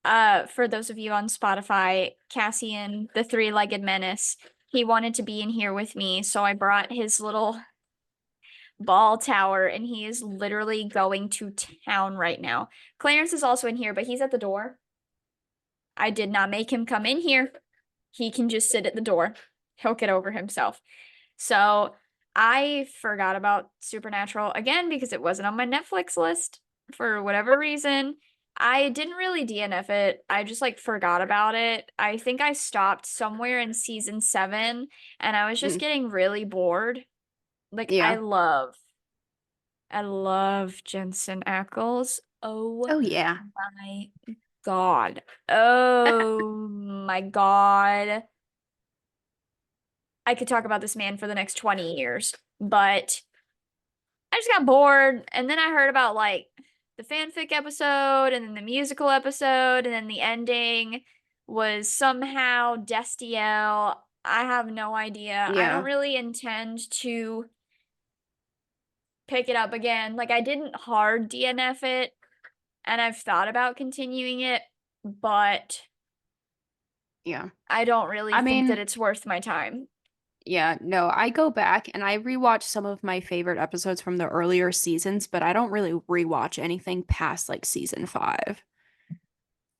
Speaker 2: For those of you on Spotify, Cassian, the three-legged menace, he wanted to be in here with me, so I brought his little ball tower, and he is literally going to town right now. Clarence is also in here, but he's at the door. I did not make him come in here. He can just sit at the door. He'll get over himself. So I forgot about Supernatural again because it wasn't on my Netflix list for whatever reason. I didn't really DNF it. I just like forgot about it. I think I stopped somewhere in season 7 and I was just
Speaker 1: Mm,
Speaker 2: getting really bored. Like
Speaker 1: yeah.
Speaker 2: I love Jensen Ackles. Oh
Speaker 1: Oh yeah.
Speaker 2: my God. Oh my God. I could talk about this man for the next 20 years, but I just got bored. And then I heard about like the fanfic episode and then the musical episode, and then the ending was somehow Destiel. I have no idea. I don't
Speaker 1: Yeah.
Speaker 2: really intend to pick it up again. Like I didn't hard DNF it, and I've thought about continuing it, but
Speaker 1: Yeah.
Speaker 2: I don't really
Speaker 1: I
Speaker 2: think that
Speaker 1: mean,
Speaker 2: it's worth my time.
Speaker 1: yeah, no, I go back and I rewatch some of my favorite episodes from the earlier seasons, but I don't really rewatch anything past like season 5.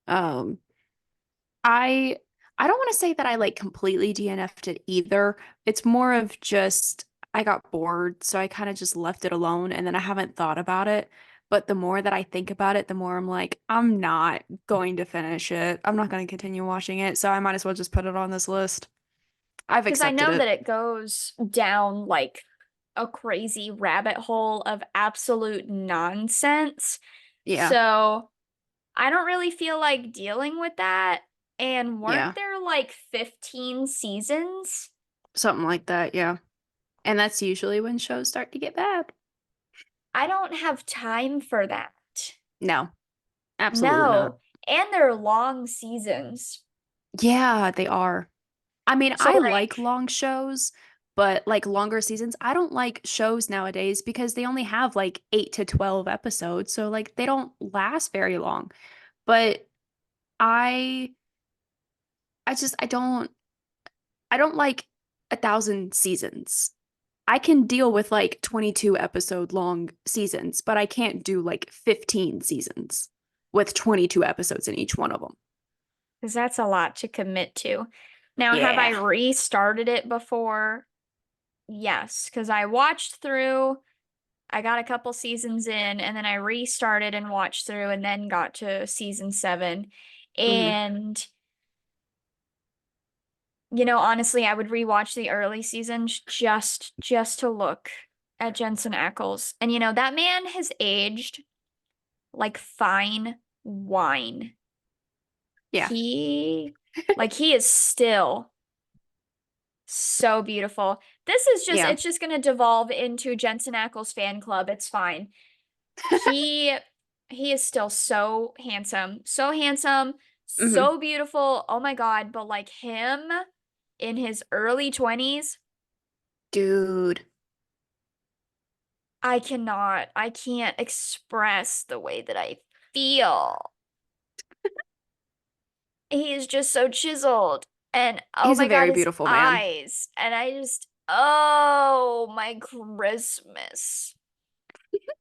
Speaker 1: Um, I I don't want to say that I like completely DNF'd it either. It's more of just I got bored, so I kind of just left it alone and then I haven't thought about it. But the more that I think about it, the more I'm like, I'm not going to finish it. I'm not going to continue watching it, so I might as well just put it on this list. I've
Speaker 2: Because I
Speaker 1: accepted
Speaker 2: know that
Speaker 1: it.
Speaker 2: it goes down like a crazy rabbit hole of absolute nonsense.
Speaker 1: Yeah.
Speaker 2: So I don't really feel like dealing with that. And weren't
Speaker 1: Yeah.
Speaker 2: there like 15 seasons?
Speaker 1: Something like that, yeah. And that's usually when shows start to get bad.
Speaker 2: I don't have time for that.
Speaker 1: No, absolutely not.
Speaker 2: No. And they're long seasons.
Speaker 1: Yeah, they are. I mean,
Speaker 2: So
Speaker 1: I like
Speaker 2: like
Speaker 1: long shows, but like longer seasons, I don't like shows nowadays because they only have like 8 to 12 episodes. So like they don't last very long. But I I don't like 1,000 seasons. I can deal with like 22 episode long seasons, but I can't do like 15 seasons with 22 episodes in each one of them.
Speaker 2: because that's a lot to commit to. Now, have I
Speaker 1: Yeah.
Speaker 2: restarted it before? Yes, because I watched through, I got a couple seasons in, and then I restarted and watched through, and then got to season 7.
Speaker 1: Hmm.
Speaker 2: And, honestly, I would rewatch the early seasons just to look at Jensen Ackles. And, that man has aged like fine wine.
Speaker 1: Yeah.
Speaker 2: He, like, he is still So beautiful. This is just,
Speaker 1: Yeah.
Speaker 2: it's just gonna devolve into Jensen Ackles fan club. It's fine. He he is still so handsome,
Speaker 1: Hmm.
Speaker 2: so beautiful. Oh my God. But like him in his early 20s,
Speaker 1: Dude.
Speaker 2: I can't express the way that I feel. He is just so chiseled. And oh
Speaker 1: He's a
Speaker 2: my God,
Speaker 1: very
Speaker 2: his
Speaker 1: beautiful man.
Speaker 2: eyes. And I just, oh my Christmas.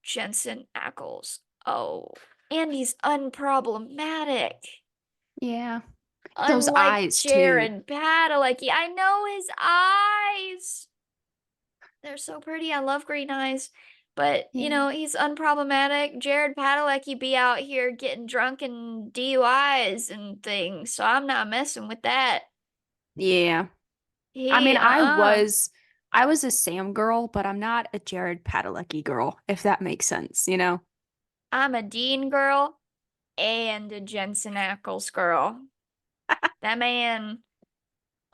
Speaker 2: Jensen Ackles. Oh, and he's unproblematic.
Speaker 1: Yeah. Those
Speaker 2: Unlike
Speaker 1: eyes too.
Speaker 2: Jared Padalecki. I know his eyes. They're so pretty. I love green eyes. But,
Speaker 1: Yeah.
Speaker 2: he's unproblematic. Jared Padalecki be out here getting drunk and DUIs and things. So I'm not messing with that.
Speaker 1: Yeah. I
Speaker 2: He,
Speaker 1: mean,
Speaker 2: uh-uh.
Speaker 1: I was a Sam girl, but I'm not a Jared Padalecki girl, if that makes sense, you know?
Speaker 2: I'm a Dean girl and a Jensen Ackles girl. That man,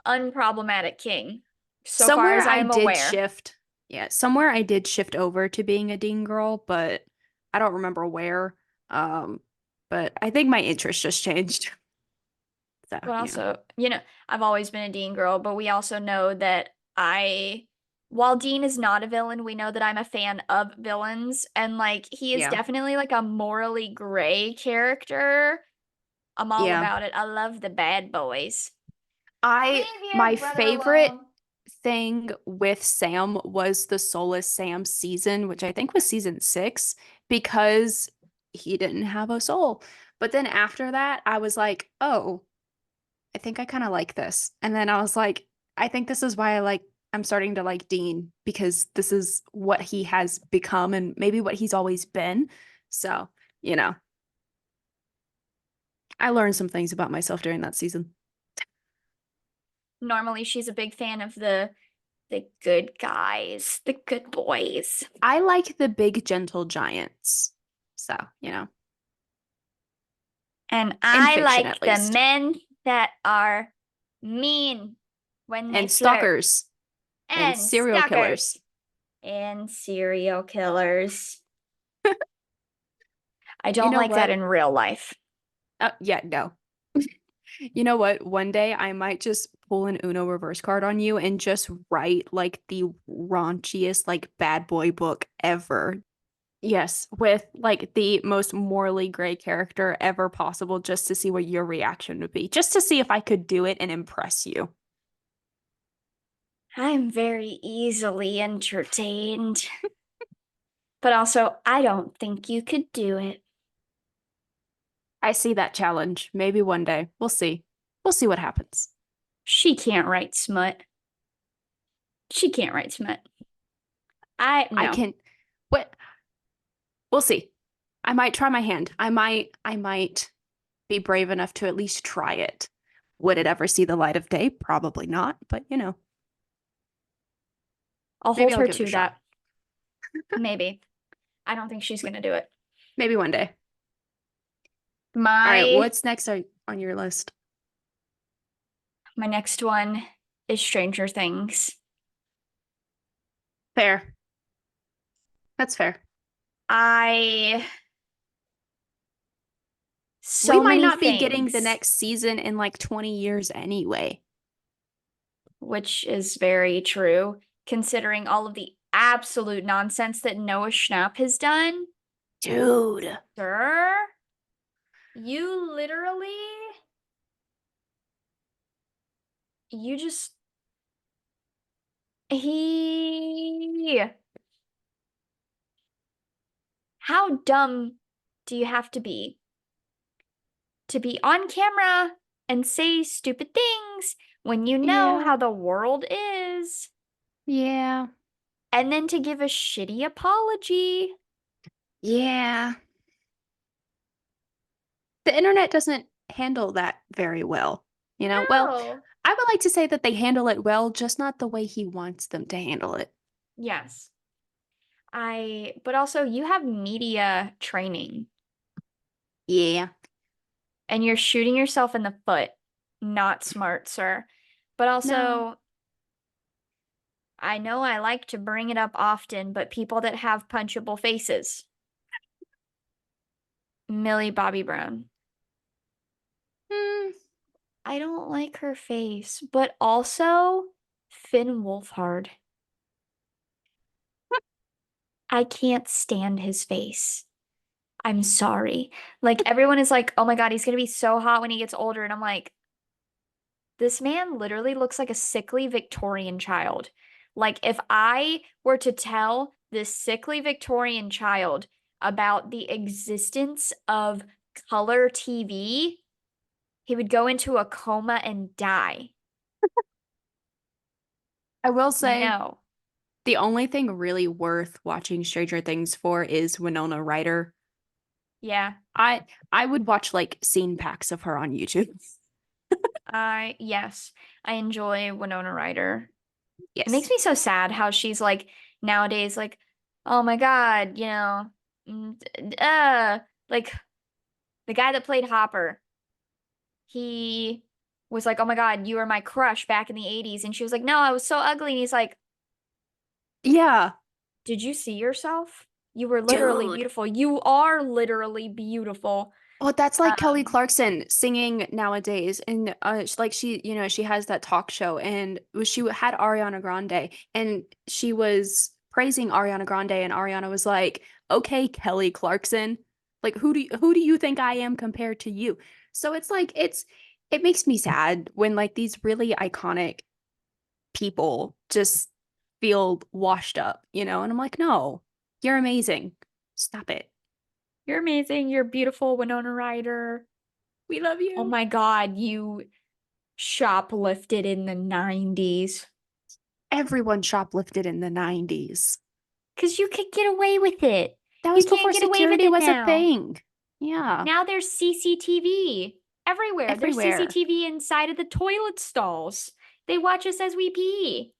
Speaker 2: unproblematic king, so far
Speaker 1: Somewhere
Speaker 2: as I
Speaker 1: I
Speaker 2: am
Speaker 1: did
Speaker 2: aware.
Speaker 1: shift. Yeah, somewhere I did shift over to being a Dean girl, but I don't remember where. Um, but I think my interest just changed. So,
Speaker 2: But
Speaker 1: you know.
Speaker 2: also, I've always been a Dean girl, but we also know that while Dean is not a villain, we know that I'm a fan of villains. And like, he is
Speaker 1: Yeah.
Speaker 2: definitely like a morally gray character. I'm all
Speaker 1: Yeah.
Speaker 2: about it. I love the bad boys.
Speaker 1: I
Speaker 2: Leave
Speaker 1: my
Speaker 2: your brother
Speaker 1: favorite
Speaker 2: alone.
Speaker 1: thing with Sam was the Soulless Sam season, which I think was season 6, because he didn't have a soul. But then after that, I was like, oh, I think I kind of like this. And then I was like, I think this is why I'm starting to like Dean because this is what he has become and maybe what he's always been. So, you know, I learned some things about myself during that season.
Speaker 2: Normally, she's a big fan of the good guys, the good boys.
Speaker 1: I like the big gentle giants. So, you know,
Speaker 2: And
Speaker 1: in
Speaker 2: I
Speaker 1: fiction
Speaker 2: like
Speaker 1: at
Speaker 2: the
Speaker 1: least.
Speaker 2: men that are mean when they
Speaker 1: And
Speaker 2: flirt.
Speaker 1: stalkers and
Speaker 2: And
Speaker 1: serial killers.
Speaker 2: stalkers. And serial killers. I
Speaker 1: You
Speaker 2: don't
Speaker 1: know
Speaker 2: like that
Speaker 1: what?
Speaker 2: in real life.
Speaker 1: Yeah, no. You know what? One day I might just pull an Uno reverse card on you and just write like the raunchiest like bad boy book ever. Yes, with like the most morally gray character ever possible, just to see what your reaction would be, just to see if I could do it and impress you.
Speaker 2: I'm very easily entertained. But also, I don't think you could do it.
Speaker 1: I see that challenge. Maybe one day. We'll see. We'll see what happens.
Speaker 2: She can't write smut. She can't write smut. I
Speaker 1: I
Speaker 2: no.
Speaker 1: can, what? We'll see. I might try my hand. I might be brave enough to at least try it. Would it ever see the light of day? Probably not, but you know,
Speaker 2: I'll
Speaker 1: maybe
Speaker 2: hold
Speaker 1: I'll
Speaker 2: her
Speaker 1: give it a
Speaker 2: to
Speaker 1: shot.
Speaker 2: that. Maybe. I don't think she's gonna do it.
Speaker 1: Maybe one day. All right,
Speaker 2: My
Speaker 1: what's next on your list?
Speaker 2: my next one is Stranger Things.
Speaker 1: Fair. That's fair.
Speaker 2: I
Speaker 1: We
Speaker 2: so
Speaker 1: might
Speaker 2: many
Speaker 1: not be getting the
Speaker 2: things,
Speaker 1: next season in like 20 years anyway.
Speaker 2: which is very true, considering all of the absolute nonsense that Noah Schnapp has done.
Speaker 1: Dude.
Speaker 2: Sir, you literally, you just, he, how dumb do you have to be on camera and say stupid things when you know
Speaker 1: Yeah.
Speaker 2: how the world is,
Speaker 1: Yeah.
Speaker 2: and then to give a shitty apology?
Speaker 1: Yeah. The internet doesn't handle that very well. You know, well,
Speaker 2: No.
Speaker 1: I would like to say that they handle it well, just not the way he wants them to handle it.
Speaker 2: Yes. But also you have media training
Speaker 1: Yeah.
Speaker 2: and you're shooting yourself in the foot. Not smart, sir. But
Speaker 1: No.
Speaker 2: also, I know I like to bring it up often, but people that have punchable faces. Millie Bobby Brown.
Speaker 1: Hmm.
Speaker 2: I don't like her face, but also Finn Wolfhard. I can't stand his face. I'm sorry. Like everyone is like, "Oh my God, he's gonna be so hot when he gets older." And I'm like, this man literally looks like a sickly Victorian child. Like if I were to tell this sickly Victorian child about the existence of color TV, he would go into a coma and die.
Speaker 1: I will say
Speaker 2: No.
Speaker 1: the only thing really worth watching Stranger Things for is Winona Ryder.
Speaker 2: Yeah.
Speaker 1: I I would watch like scene packs of her on YouTube.
Speaker 2: Yes, I enjoy Winona Ryder. It makes
Speaker 1: Yes.
Speaker 2: me so sad how she's like nowadays, like, oh my God, like the guy that played Hopper, he was like, oh my God, you were my crush back in the 80s. And she was like, no, I was so ugly. And he's like,
Speaker 1: Yeah,
Speaker 2: did you see yourself? You were literally
Speaker 1: dude.
Speaker 2: beautiful. You are literally beautiful.
Speaker 1: Well, that's like Kelly
Speaker 2: Um,
Speaker 1: Clarkson singing nowadays, and like she has that talk show, and she had Ariana Grande, and she was praising Ariana Grande, and Ariana was like, "Okay, Kelly Clarkson, like who do you think I am compared to you?" So it's like it makes me sad when like these really iconic people just feel washed up, and I'm like, no, you're amazing. Stop it.
Speaker 2: you're amazing. You're beautiful, Winona Ryder.
Speaker 1: We love
Speaker 2: Oh
Speaker 1: you.
Speaker 2: my God, you shoplifted in the 90s.
Speaker 1: Everyone shoplifted in the 90s.
Speaker 2: Because you could get away with it.
Speaker 1: That
Speaker 2: You
Speaker 1: was
Speaker 2: can't
Speaker 1: before
Speaker 2: get away with
Speaker 1: security
Speaker 2: it
Speaker 1: was a
Speaker 2: now.
Speaker 1: thing. Yeah,
Speaker 2: Now there's CCTV everywhere. There's
Speaker 1: everywhere.
Speaker 2: CCTV inside of the toilet stalls. They watch us as we pee.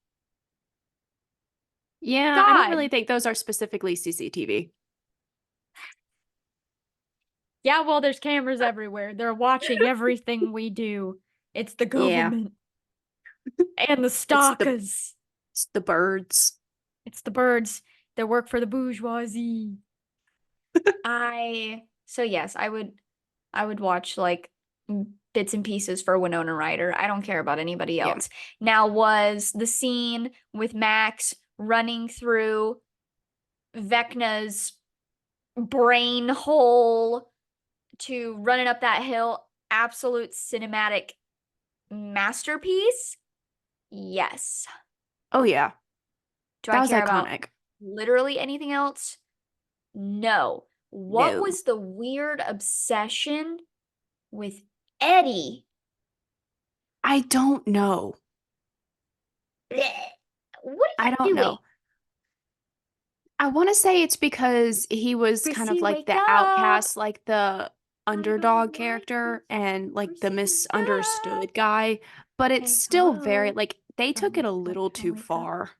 Speaker 1: Yeah, I don't really
Speaker 2: God.
Speaker 1: think those are specifically CCTV.
Speaker 2: Yeah, well, there's cameras everywhere. They're watching everything we do. It's the
Speaker 1: Yeah,
Speaker 2: government and the
Speaker 1: it's the
Speaker 2: stalkers.
Speaker 1: it's the birds.
Speaker 2: It's the birds that work for the bourgeoisie. So yes, I would watch like bits and pieces for Winona Ryder. I don't care about anybody
Speaker 1: Yeah.
Speaker 2: else. Now, was the scene with Max running through Vecna's brain hole to running up that hill absolute cinematic masterpiece? Yes.
Speaker 1: Oh yeah,
Speaker 2: Do I
Speaker 1: that was
Speaker 2: care about
Speaker 1: iconic.
Speaker 2: literally anything else? No. What
Speaker 1: No,
Speaker 2: was the weird obsession with Eddie?
Speaker 1: I don't know.
Speaker 2: Blech. What are
Speaker 1: I
Speaker 2: you
Speaker 1: don't
Speaker 2: doing?
Speaker 1: know. I want to say it's because he was kind of
Speaker 2: Chrissy,
Speaker 1: like
Speaker 2: wake
Speaker 1: the
Speaker 2: up.
Speaker 1: outcast, like the
Speaker 2: I don't
Speaker 1: underdog
Speaker 2: like
Speaker 1: character
Speaker 2: this.
Speaker 1: and like the
Speaker 2: Chrissy, wake up.
Speaker 1: misunderstood guy, but it's
Speaker 2: Hey
Speaker 1: still very
Speaker 2: ho.
Speaker 1: like they took it a
Speaker 2: Don't
Speaker 1: little
Speaker 2: you
Speaker 1: too
Speaker 2: wake up.
Speaker 1: far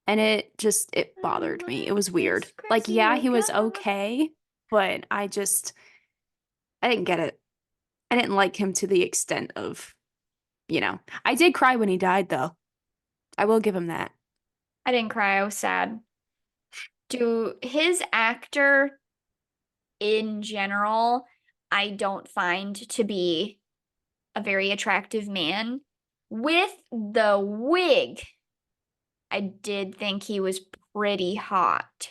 Speaker 1: and it
Speaker 2: I don't
Speaker 1: bothered me. It
Speaker 2: like
Speaker 1: was weird.
Speaker 2: this.
Speaker 1: Like
Speaker 2: Chrissy,
Speaker 1: yeah, he
Speaker 2: wake
Speaker 1: was
Speaker 2: up.
Speaker 1: okay, but I didn't get it. I didn't like him to the extent of, I did cry when he died though. I will give him that.
Speaker 2: I didn't cry. I was sad. Do his actor in general, I don't find to be a very attractive man. With the wig, I did think he was pretty hot.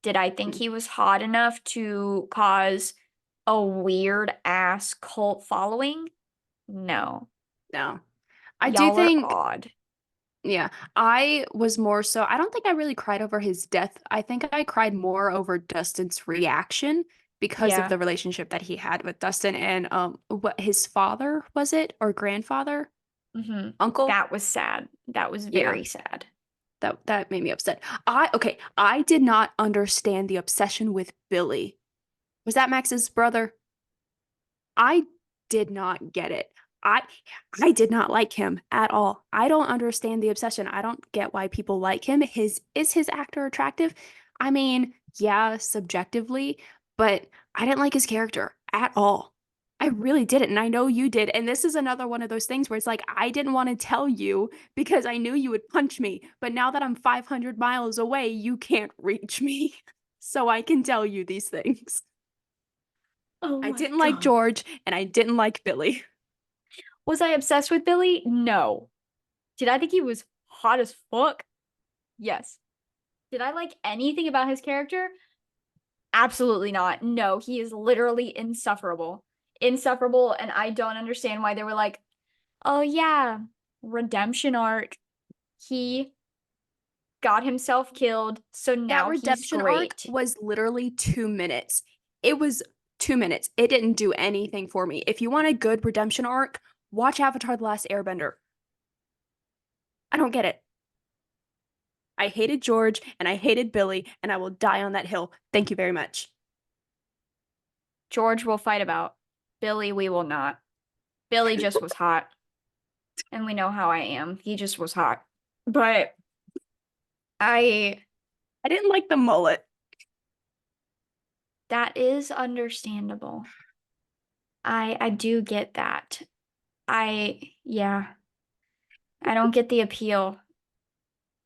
Speaker 2: Did I think
Speaker 1: Mm,
Speaker 2: he was hot enough to cause a weird ass cult following? No.
Speaker 1: no. I do
Speaker 2: Y'all are
Speaker 1: think
Speaker 2: odd.
Speaker 1: Yeah, I was more so. I don't think I really cried over his death. I think I cried more over Dustin's reaction because of
Speaker 2: Yeah.
Speaker 1: the relationship that he had with Dustin and what his father was it or grandfather,
Speaker 2: hmm
Speaker 1: uncle?
Speaker 2: That was sad. That was
Speaker 1: Yeah,
Speaker 2: very sad.
Speaker 1: that made me upset. I did not understand the obsession with Billy. Was that Max's brother? I did not get it. I I did not like him at all. I don't understand the obsession. I don't get why people like him. His actor attractive? I mean, yeah, subjectively, but I didn't like his character at all. I really didn't, and I know you did. And this is another one of those things where it's like I didn't want to tell you because I knew you would punch me. But now that I'm 500 miles away, you can't reach me. So I can tell you these things.
Speaker 2: Oh
Speaker 1: I
Speaker 2: my
Speaker 1: didn't like
Speaker 2: God.
Speaker 1: George and I didn't like Billy.
Speaker 2: Was I obsessed with Billy? No. Did I think he was hot as fuck? Yes. Did I like anything about his character? Absolutely not. No, he is literally insufferable. Insufferable, and I don't understand why they were like, oh yeah, redemption arc. He got himself killed, so
Speaker 1: That
Speaker 2: now he's
Speaker 1: redemption arc
Speaker 2: great.
Speaker 1: was literally 2 minutes. It was 2 minutes. It didn't do anything for me. If you want a good redemption arc, watch Avatar: The Last Airbender. I don't get it. I hated George and I hated Billy, and I will die on that hill. Thank you very much.
Speaker 2: George will fight about. Billy, we will not. Billy just was hot. And we know how I am. He just was hot. But I,
Speaker 1: I didn't like the mullet.
Speaker 2: that is understandable. I do get that. Yeah, I don't get the appeal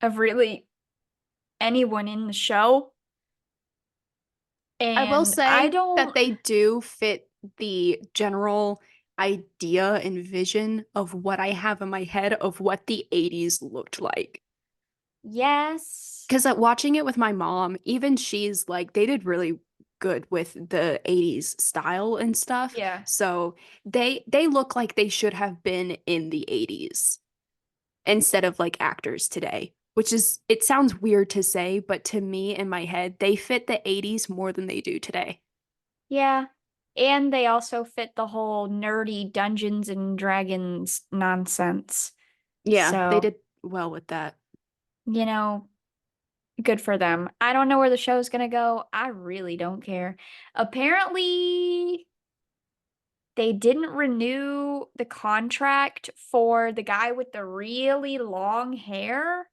Speaker 2: of really anyone in the show.
Speaker 1: I will
Speaker 2: And I
Speaker 1: say that
Speaker 2: don't,
Speaker 1: they do fit the general idea and vision of what I have in my head of what the 80s looked like.
Speaker 2: yes.
Speaker 1: Because watching it with my mom, even she's like, they did really good with the 80s style and stuff.
Speaker 2: Yeah.
Speaker 1: So they look like they should have been in the 80s instead of like actors today, which is, it sounds weird to say, but to me in my head, they fit the 80s more than they do today.
Speaker 2: Yeah. And they also fit the whole nerdy Dungeons and Dragons nonsense.
Speaker 1: Yeah, they
Speaker 2: So,
Speaker 1: did well with that.
Speaker 2: you know, good for them. I don't know where the show's gonna go. I really don't care. Apparently, they didn't renew the contract for the guy with the really long hair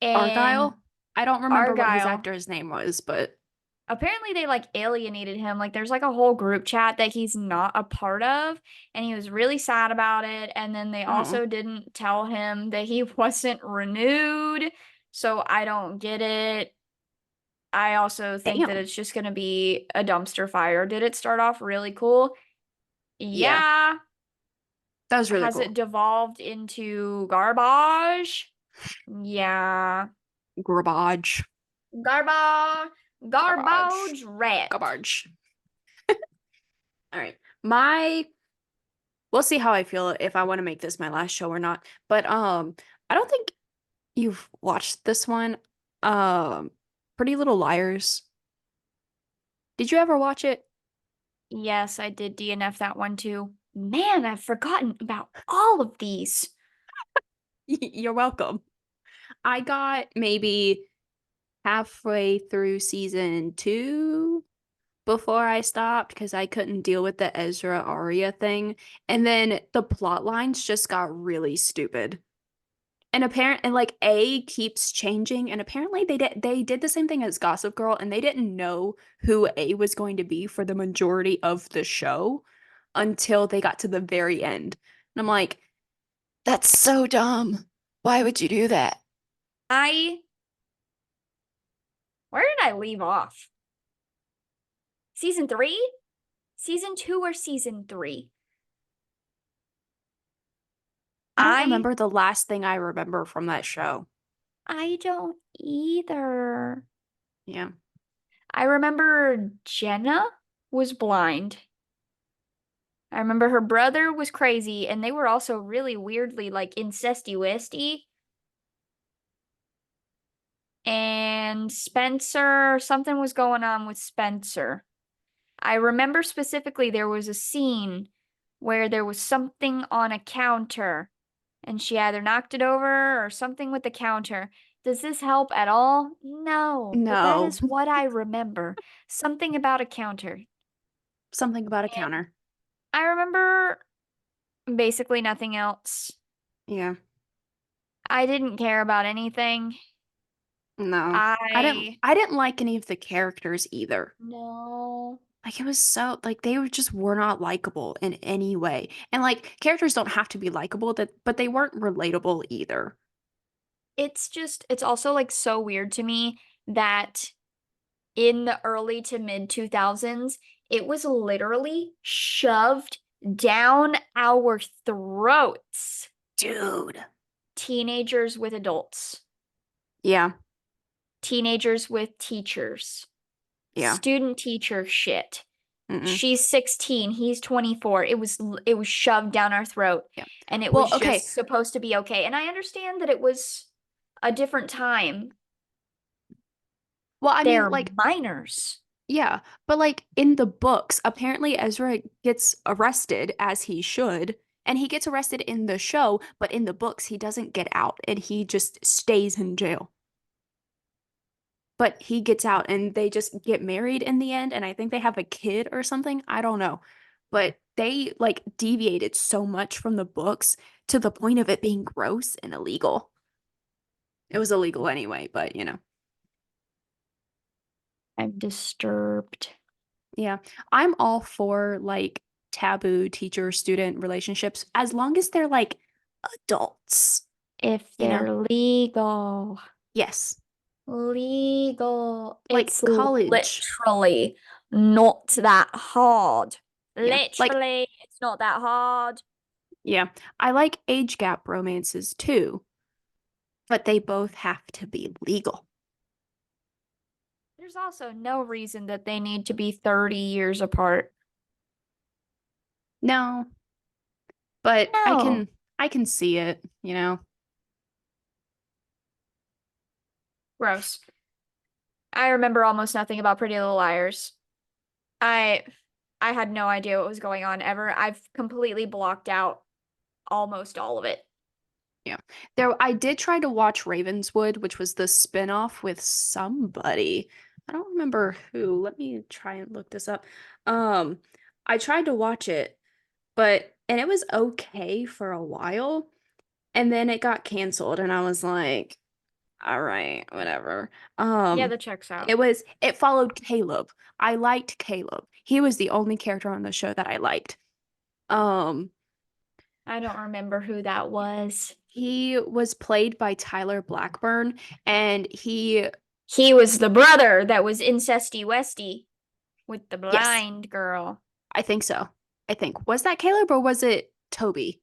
Speaker 2: and
Speaker 1: Argyle? I don't remember what his
Speaker 2: Argyle.
Speaker 1: actor's name was, but
Speaker 2: Apparently they like alienated him. Like there's like a whole group chat that he's not a part of, and he was really sad about it. And then they
Speaker 1: oh,
Speaker 2: also didn't tell him that he wasn't renewed. So I don't get it. I also think that
Speaker 1: damn.
Speaker 2: it's just gonna be a dumpster fire. Did it start off really cool?
Speaker 1: Yeah,
Speaker 2: Yeah.
Speaker 1: that was really
Speaker 2: Has it
Speaker 1: cool.
Speaker 2: devolved into garbage? Yeah.
Speaker 1: Garbage.
Speaker 2: Garbage.
Speaker 1: Garbage.
Speaker 2: Garbage rat.
Speaker 1: Garbage. All right. We'll see how I feel if I want to make this my last show or not. But I don't think you've watched this one. Um Pretty Little Liars. Did you ever watch it?
Speaker 2: Yes, I did DNF that one too. Man, I've forgotten about all of these.
Speaker 1: You're welcome. I got maybe halfway through season 2 before I stopped because I couldn't deal with the Ezra Arya thing. And then the plot lines just got really stupid. And like A keeps changing, and apparently they did the same thing as Gossip Girl, and they didn't know who A was going to be for the majority of the show until they got to the very end. And I'm like, that's so dumb. Why would you do that?
Speaker 2: I, where did I leave off? Season three? Season two or season three?
Speaker 1: I don't
Speaker 2: I,
Speaker 1: remember the last thing I remember from that show.
Speaker 2: I don't either.
Speaker 1: Yeah.
Speaker 2: I remember Jenna was blind. I remember her brother was crazy, and they were also really weirdly like incesty-westy. And Spencer, something was going on with Spencer. I remember specifically there was a scene where there was something on a counter and she either knocked it over or something with the counter. Does this help at all? No, but that
Speaker 1: No,
Speaker 2: is what I remember. Something about a counter.
Speaker 1: something about a
Speaker 2: And
Speaker 1: counter.
Speaker 2: I remember basically nothing else.
Speaker 1: Yeah.
Speaker 2: I didn't care about anything.
Speaker 1: No. I didn't
Speaker 2: I
Speaker 1: I didn't like any of the characters either.
Speaker 2: no.
Speaker 1: Like it was so like they were not likable in any way. And like characters don't have to be likable that but they weren't relatable either.
Speaker 2: It's also like so weird to me that in the early to mid 2000s, it was literally shoved down our throats.
Speaker 1: Dude.
Speaker 2: Teenagers with adults,
Speaker 1: Yeah.
Speaker 2: teenagers with teachers,
Speaker 1: Yeah.
Speaker 2: student teacher shit.
Speaker 1: Mm-mm.
Speaker 2: She's 16, he's 24. It was shoved down our throat
Speaker 1: Yeah.
Speaker 2: and it
Speaker 1: Well,
Speaker 2: was
Speaker 1: okay.
Speaker 2: just supposed to be okay. And I understand that it was a different time.
Speaker 1: Well, I mean,
Speaker 2: They're
Speaker 1: like,
Speaker 2: minors.
Speaker 1: yeah, but like in the books, apparently Ezra gets arrested as he should, and he gets arrested in the show, but in the books he doesn't get out and he just stays in jail. But he gets out and they just get married in the end, and I think they have a kid or something. I don't know. But they like deviated so much from the books to the point of it being gross and illegal. It was illegal anyway, but you know.
Speaker 2: I'm disturbed.
Speaker 1: Yeah, I'm all for like taboo teacher-student relationships as long as they're like adults,
Speaker 2: If
Speaker 1: you know?
Speaker 2: they're legal.
Speaker 1: Yes,
Speaker 2: Legal.
Speaker 1: like
Speaker 2: It's
Speaker 1: college.
Speaker 2: literally not that hard.
Speaker 1: Yeah, like
Speaker 2: Literally, it's not that hard.
Speaker 1: yeah, I like age gap romances too, but they both have to be legal.
Speaker 2: There's also no reason that they need to be 30 years apart.
Speaker 1: No, but
Speaker 2: No.
Speaker 1: I can see it, you know.
Speaker 2: Gross. I remember almost nothing about Pretty Little Liars. I I had no idea what was going on ever. I've completely blocked out almost all of it.
Speaker 1: Yeah. There I did try to watch Ravenswood, which was the spin-off with somebody. I don't remember who. Let me try and look this up. Um, I tried to watch it, but and it was okay for a while, and then it got canceled and I was like, all right, whatever.
Speaker 2: Yeah,
Speaker 1: Um,
Speaker 2: the checks out.
Speaker 1: it followed Caleb. I liked Caleb. He was the only character on the show that I liked. Um,
Speaker 2: I don't remember who that was.
Speaker 1: he was played by Tyler Blackburn, and
Speaker 2: He was the brother that was incesty westy with the
Speaker 1: yes,
Speaker 2: blind girl.
Speaker 1: I think so. I think. Was that Caleb or was it Toby?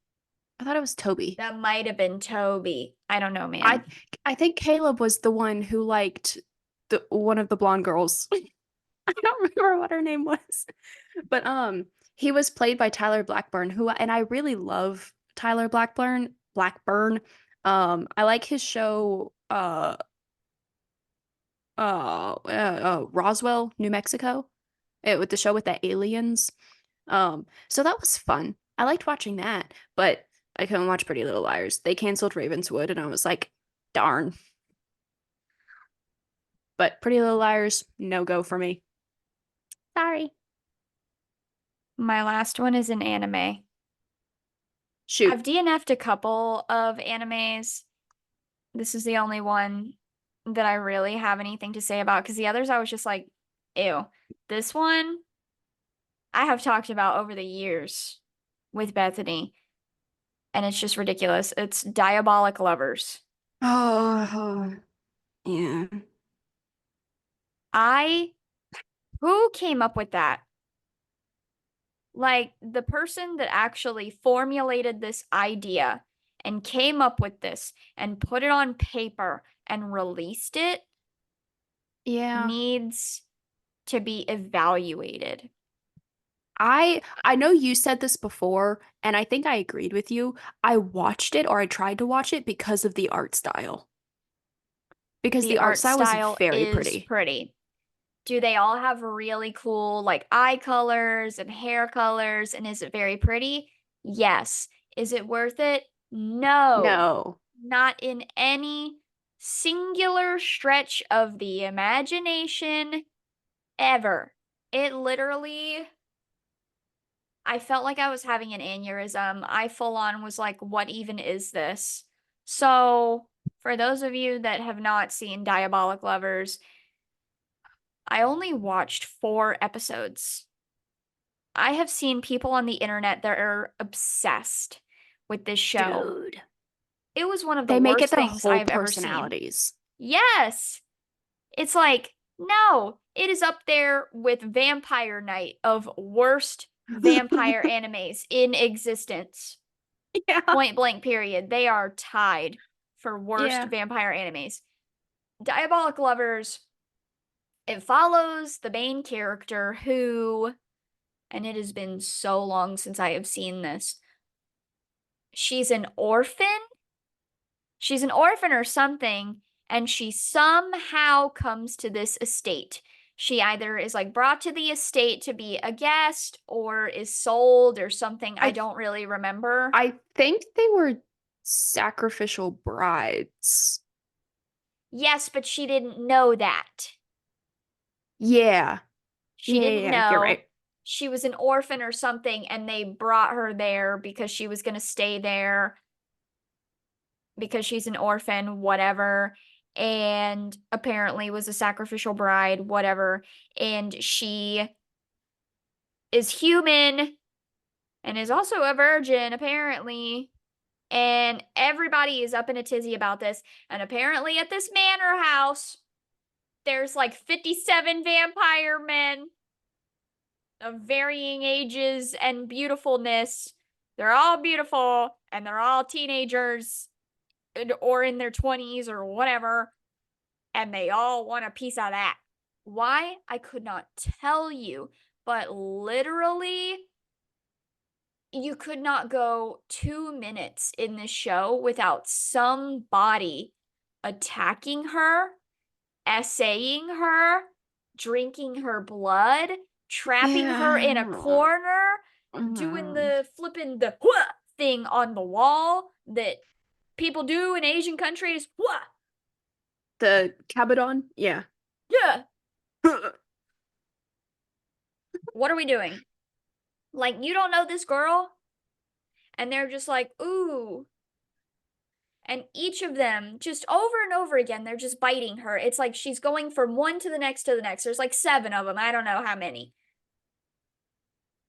Speaker 1: I thought it was Toby.
Speaker 2: That might have been Toby. I don't know,
Speaker 1: I
Speaker 2: man.
Speaker 1: I think Caleb was the one who liked the one of the blonde girls. I don't remember what her name was. But he was played by Tyler Blackburn, who and I really love Tyler Blackburn. I like his show Roswell, New Mexico. With the show with the aliens. So that was fun. I liked watching that, but I couldn't watch Pretty Little Liars. They canceled Ravenswood, and I was like, darn. But Pretty Little Liars, no go for me. Sorry.
Speaker 2: My last one is an anime. I've
Speaker 1: Shoot.
Speaker 2: DNF'd a couple of animes. This is the only one that I really have anything to say about because the others I was just like, ew. This one I have talked about over the years with Bethany, and it's just ridiculous. It's Diabolik Lovers.
Speaker 1: Oh, yeah.
Speaker 2: I, who came up with that? Like the person that actually formulated this idea and came up with this and put it on paper and released it
Speaker 1: Yeah.
Speaker 2: needs to be evaluated.
Speaker 1: I know you said this before, and I think I agreed with you. I watched it or I tried to watch it because of the art style. Because
Speaker 2: The
Speaker 1: the art
Speaker 2: art
Speaker 1: style was
Speaker 2: style
Speaker 1: very
Speaker 2: is
Speaker 1: pretty.
Speaker 2: pretty. Do they all have really cool like eye colors and hair colors? And is it very pretty? Yes. Is it worth it? No.
Speaker 1: No.
Speaker 2: Not in any singular stretch of the imagination ever. It literally, I felt like I was having an aneurysm. I full on was like, what even is this? So, for those of you that have not seen Diabolik Lovers, I only watched 4 episodes. I have seen people on the internet that are obsessed with this show.
Speaker 1: Dude.
Speaker 2: It was one of the
Speaker 1: They make it
Speaker 2: worst
Speaker 1: their
Speaker 2: things
Speaker 1: whole
Speaker 2: I've ever seen.
Speaker 1: personalities.
Speaker 2: Yes. It's like, no, it is up there with Vampire Night of worst vampire animes in existence.
Speaker 1: Yeah.
Speaker 2: Point blank period. They are tied for worst
Speaker 1: Yeah.
Speaker 2: vampire animes. Diabolik Lovers, it follows the main character who, and it has been so long since I have seen this, she's an orphan. She's an orphan or something, and she somehow comes to this estate. She either is like brought to the estate to be a guest or is sold or something. I
Speaker 1: I
Speaker 2: don't really remember.
Speaker 1: I think they were sacrificial brides.
Speaker 2: Yes, but she didn't know that.
Speaker 1: Yeah.
Speaker 2: She
Speaker 1: Yeah, yeah,
Speaker 2: didn't
Speaker 1: yeah. You're
Speaker 2: know
Speaker 1: right.
Speaker 2: she was an orphan or something, and they brought her there because she was going to stay there because she's an orphan, whatever. And apparently was a sacrificial bride, whatever. And she is human and is also a virgin, apparently. And everybody is up in a tizzy about this. And apparently, at this manor house, there's like 57 vampire men of varying ages and beautifulness. They're all beautiful and they're all teenagers or in their 20s or whatever. And they all want a piece of that. Why? I could not tell you. But literally, you could not go 2 minutes in this show without somebody attacking her, essaying her, drinking her blood, trapping her in a
Speaker 1: Yeah.
Speaker 2: corner, doing the flipping the "Hua" thing on the wall that people do in Asian countries. Hua,
Speaker 1: The Cabadon? Yeah.
Speaker 2: yeah. What are we doing? Like, you don't know this girl? And they're just like, ooh. And each of them, just over and over again, they're just biting her. It's like she's going from one to the next to the next. There's like 7 of them. I don't know how many.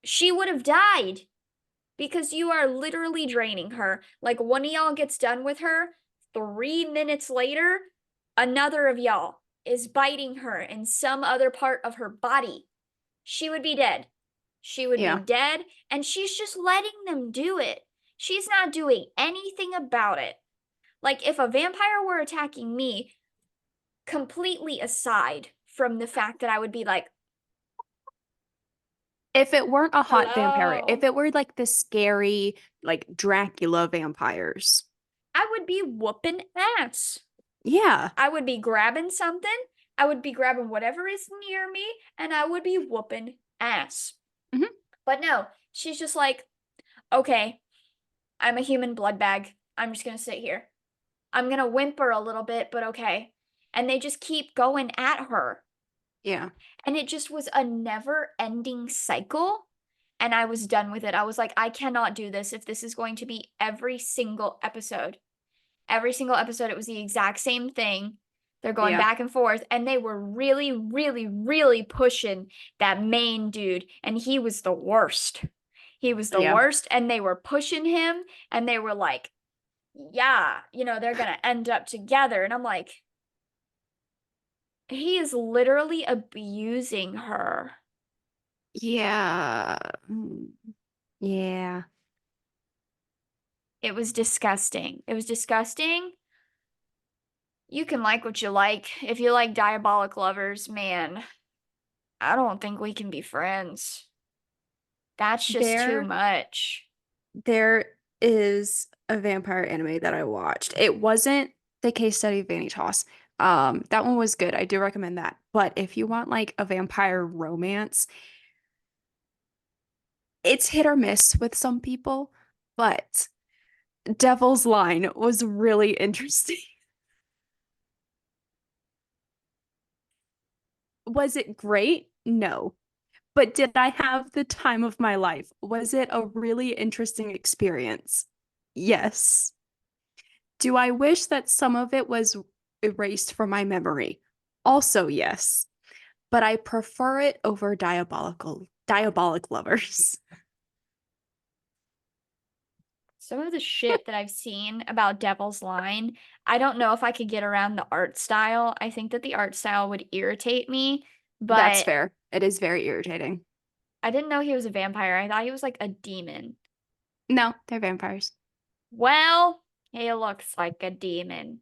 Speaker 2: She would have died because you are literally draining her. Like, one of y'all gets done with her, 3 minutes later, another of y'all is biting her in some other part of her body. She would be dead. She would be
Speaker 1: Yeah.
Speaker 2: dead, and she's just letting them do it. She's not doing anything about it. Like, if a vampire were attacking me, completely aside from the fact that I would be like,
Speaker 1: If it weren't a hot vampire, if
Speaker 2: hello,
Speaker 1: it were like the scary, like Dracula vampires.
Speaker 2: I would be whooping ass.
Speaker 1: Yeah.
Speaker 2: I would be grabbing something. I would be grabbing whatever is near me, and I would be whooping ass.
Speaker 1: Mhm.
Speaker 2: But no, she's just like, okay, I'm a human blood bag. I'm just gonna sit here. I'm gonna whimper a little bit, but okay. And they just keep going at her.
Speaker 1: Yeah.
Speaker 2: And it just was a never ending cycle. And I was done with it. I was like, I cannot do this if this is going to be every single episode. Every single episode, it was the exact same thing. They're going
Speaker 1: Yeah.
Speaker 2: back and forth, and they were really, really, really pushing that main dude, and he was the worst. He was the
Speaker 1: Yeah.
Speaker 2: worst, and they were pushing him, and they were like, yeah, they're gonna end up together. And I'm like, he is literally abusing her.
Speaker 1: Yeah. Yeah.
Speaker 2: It was disgusting. It was disgusting. You can like what you like. If you like Diabolik Lovers, man, I don't think we can be friends. That's just too
Speaker 1: There
Speaker 2: much.
Speaker 1: there is a vampire anime that I watched. It wasn't the case study of Vanitas. That one was good. I do recommend that. But if you want like a vampire romance, it's hit or miss with some people, but Devil's Line was really interesting. Was it great? No. But did I have the time of my life? Was it a really interesting experience? Yes. Do I wish that some of it was erased from my memory? Also, yes. But I prefer it over Diabolical Diabolik Lovers.
Speaker 2: Some of the shit that I've seen about Devil's Line, I don't know if I could get around the art style. I think that the art style would irritate me,
Speaker 1: That's
Speaker 2: but
Speaker 1: fair. It is very irritating.
Speaker 2: I didn't know he was a vampire. I thought he was like a demon.
Speaker 1: No, they're vampires.
Speaker 2: Well, he looks like a demon.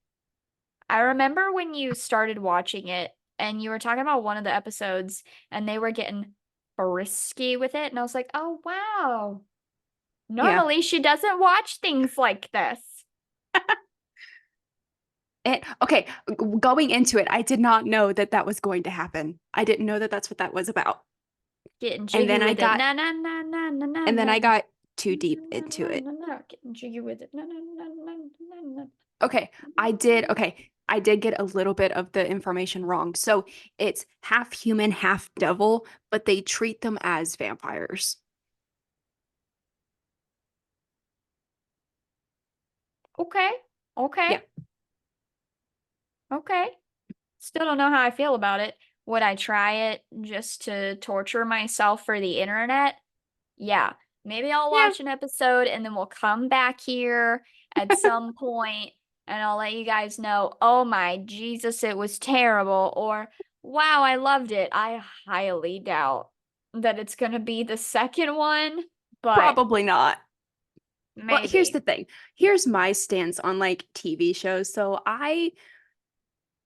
Speaker 2: I remember when you started watching it and you were talking about one of the episodes and they were getting frisky with it, and I was like, oh wow.
Speaker 1: Yeah.
Speaker 2: Normally she doesn't watch things like this.
Speaker 1: Okay, going into it, I did not know that that was going to happen. I didn't know that that's what that was about.
Speaker 2: Getting
Speaker 1: And
Speaker 2: jiggy
Speaker 1: then I
Speaker 2: with it.
Speaker 1: got
Speaker 2: Na na na na na na
Speaker 1: and then
Speaker 2: na.
Speaker 1: I got too
Speaker 2: Na,
Speaker 1: deep
Speaker 2: na,
Speaker 1: into
Speaker 2: na,
Speaker 1: it.
Speaker 2: na, na. Getting jiggy with it. Na na na na na na.
Speaker 1: Okay, I did get a little bit of the information wrong. So it's half human, half devil, but they treat them as vampires.
Speaker 2: Okay. Okay.
Speaker 1: Yeah.
Speaker 2: Okay. Still don't know how I feel about it. Would I try it just to torture myself for the internet? Yeah. Maybe I'll
Speaker 1: Yeah,
Speaker 2: watch an episode and then we'll come back here at some point and I'll let you guys know, oh my Jesus, it was terrible, or wow, I loved it. I highly doubt that it's going to be the second one, but
Speaker 1: probably not. Well, here's
Speaker 2: maybe.
Speaker 1: the thing. Here's my stance on like TV shows. So I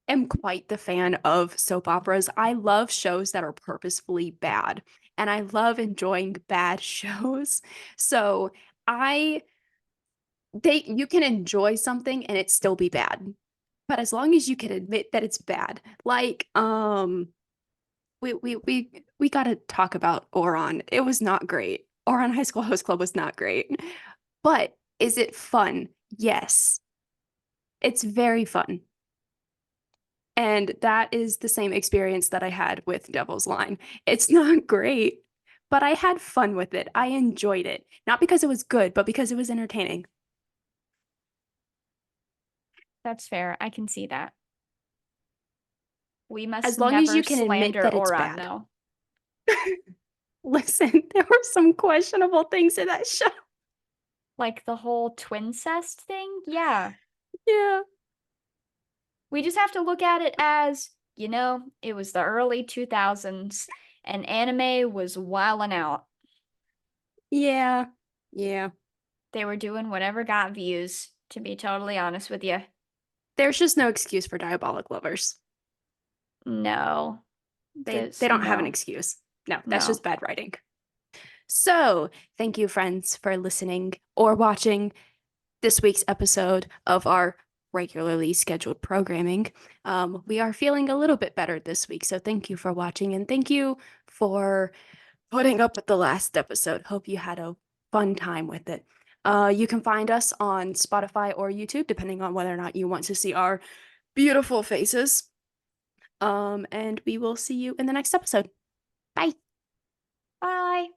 Speaker 1: am quite the fan of soap operas. I love shows that are purposefully bad, and I love enjoying bad shows. So I they you can enjoy something and it still be bad. But as long as you can admit that it's bad, like we got to talk about Oron. It was not great. Oron High School Host Club was not great. But is it fun? Yes. It's very fun. And that is the same experience that I had with Devil's Line. It's not great, but I had fun with it. I enjoyed it. Not because it was good, but because it was entertaining.
Speaker 2: That's fair. I can see that. We must
Speaker 1: As long as
Speaker 2: never
Speaker 1: you can admit
Speaker 2: slander
Speaker 1: that it's
Speaker 2: Oran,
Speaker 1: bad.
Speaker 2: though.
Speaker 1: Listen, there were some questionable things in that show.
Speaker 2: Like the whole twincest thing? Yeah.
Speaker 1: Yeah.
Speaker 2: We just have to look at it as, it was the early 2000s and anime was wilding out.
Speaker 1: Yeah. Yeah.
Speaker 2: They were doing whatever got views, to be totally honest with you.
Speaker 1: There's just no excuse for Diabolik Lovers.
Speaker 2: No.
Speaker 1: They don't have an
Speaker 2: No.
Speaker 1: excuse. No, that's
Speaker 2: No.
Speaker 1: just bad writing. So, thank you, friends, for listening or watching this week's episode of our regularly scheduled programming. We are feeling a little bit better this week, so thank you for watching and thank you for putting up with the last episode. Hope you had a fun time with it. You can find us on Spotify or YouTube, depending on whether or not you want to see our beautiful faces. And we will see you in the next episode. Bye.
Speaker 2: Bye.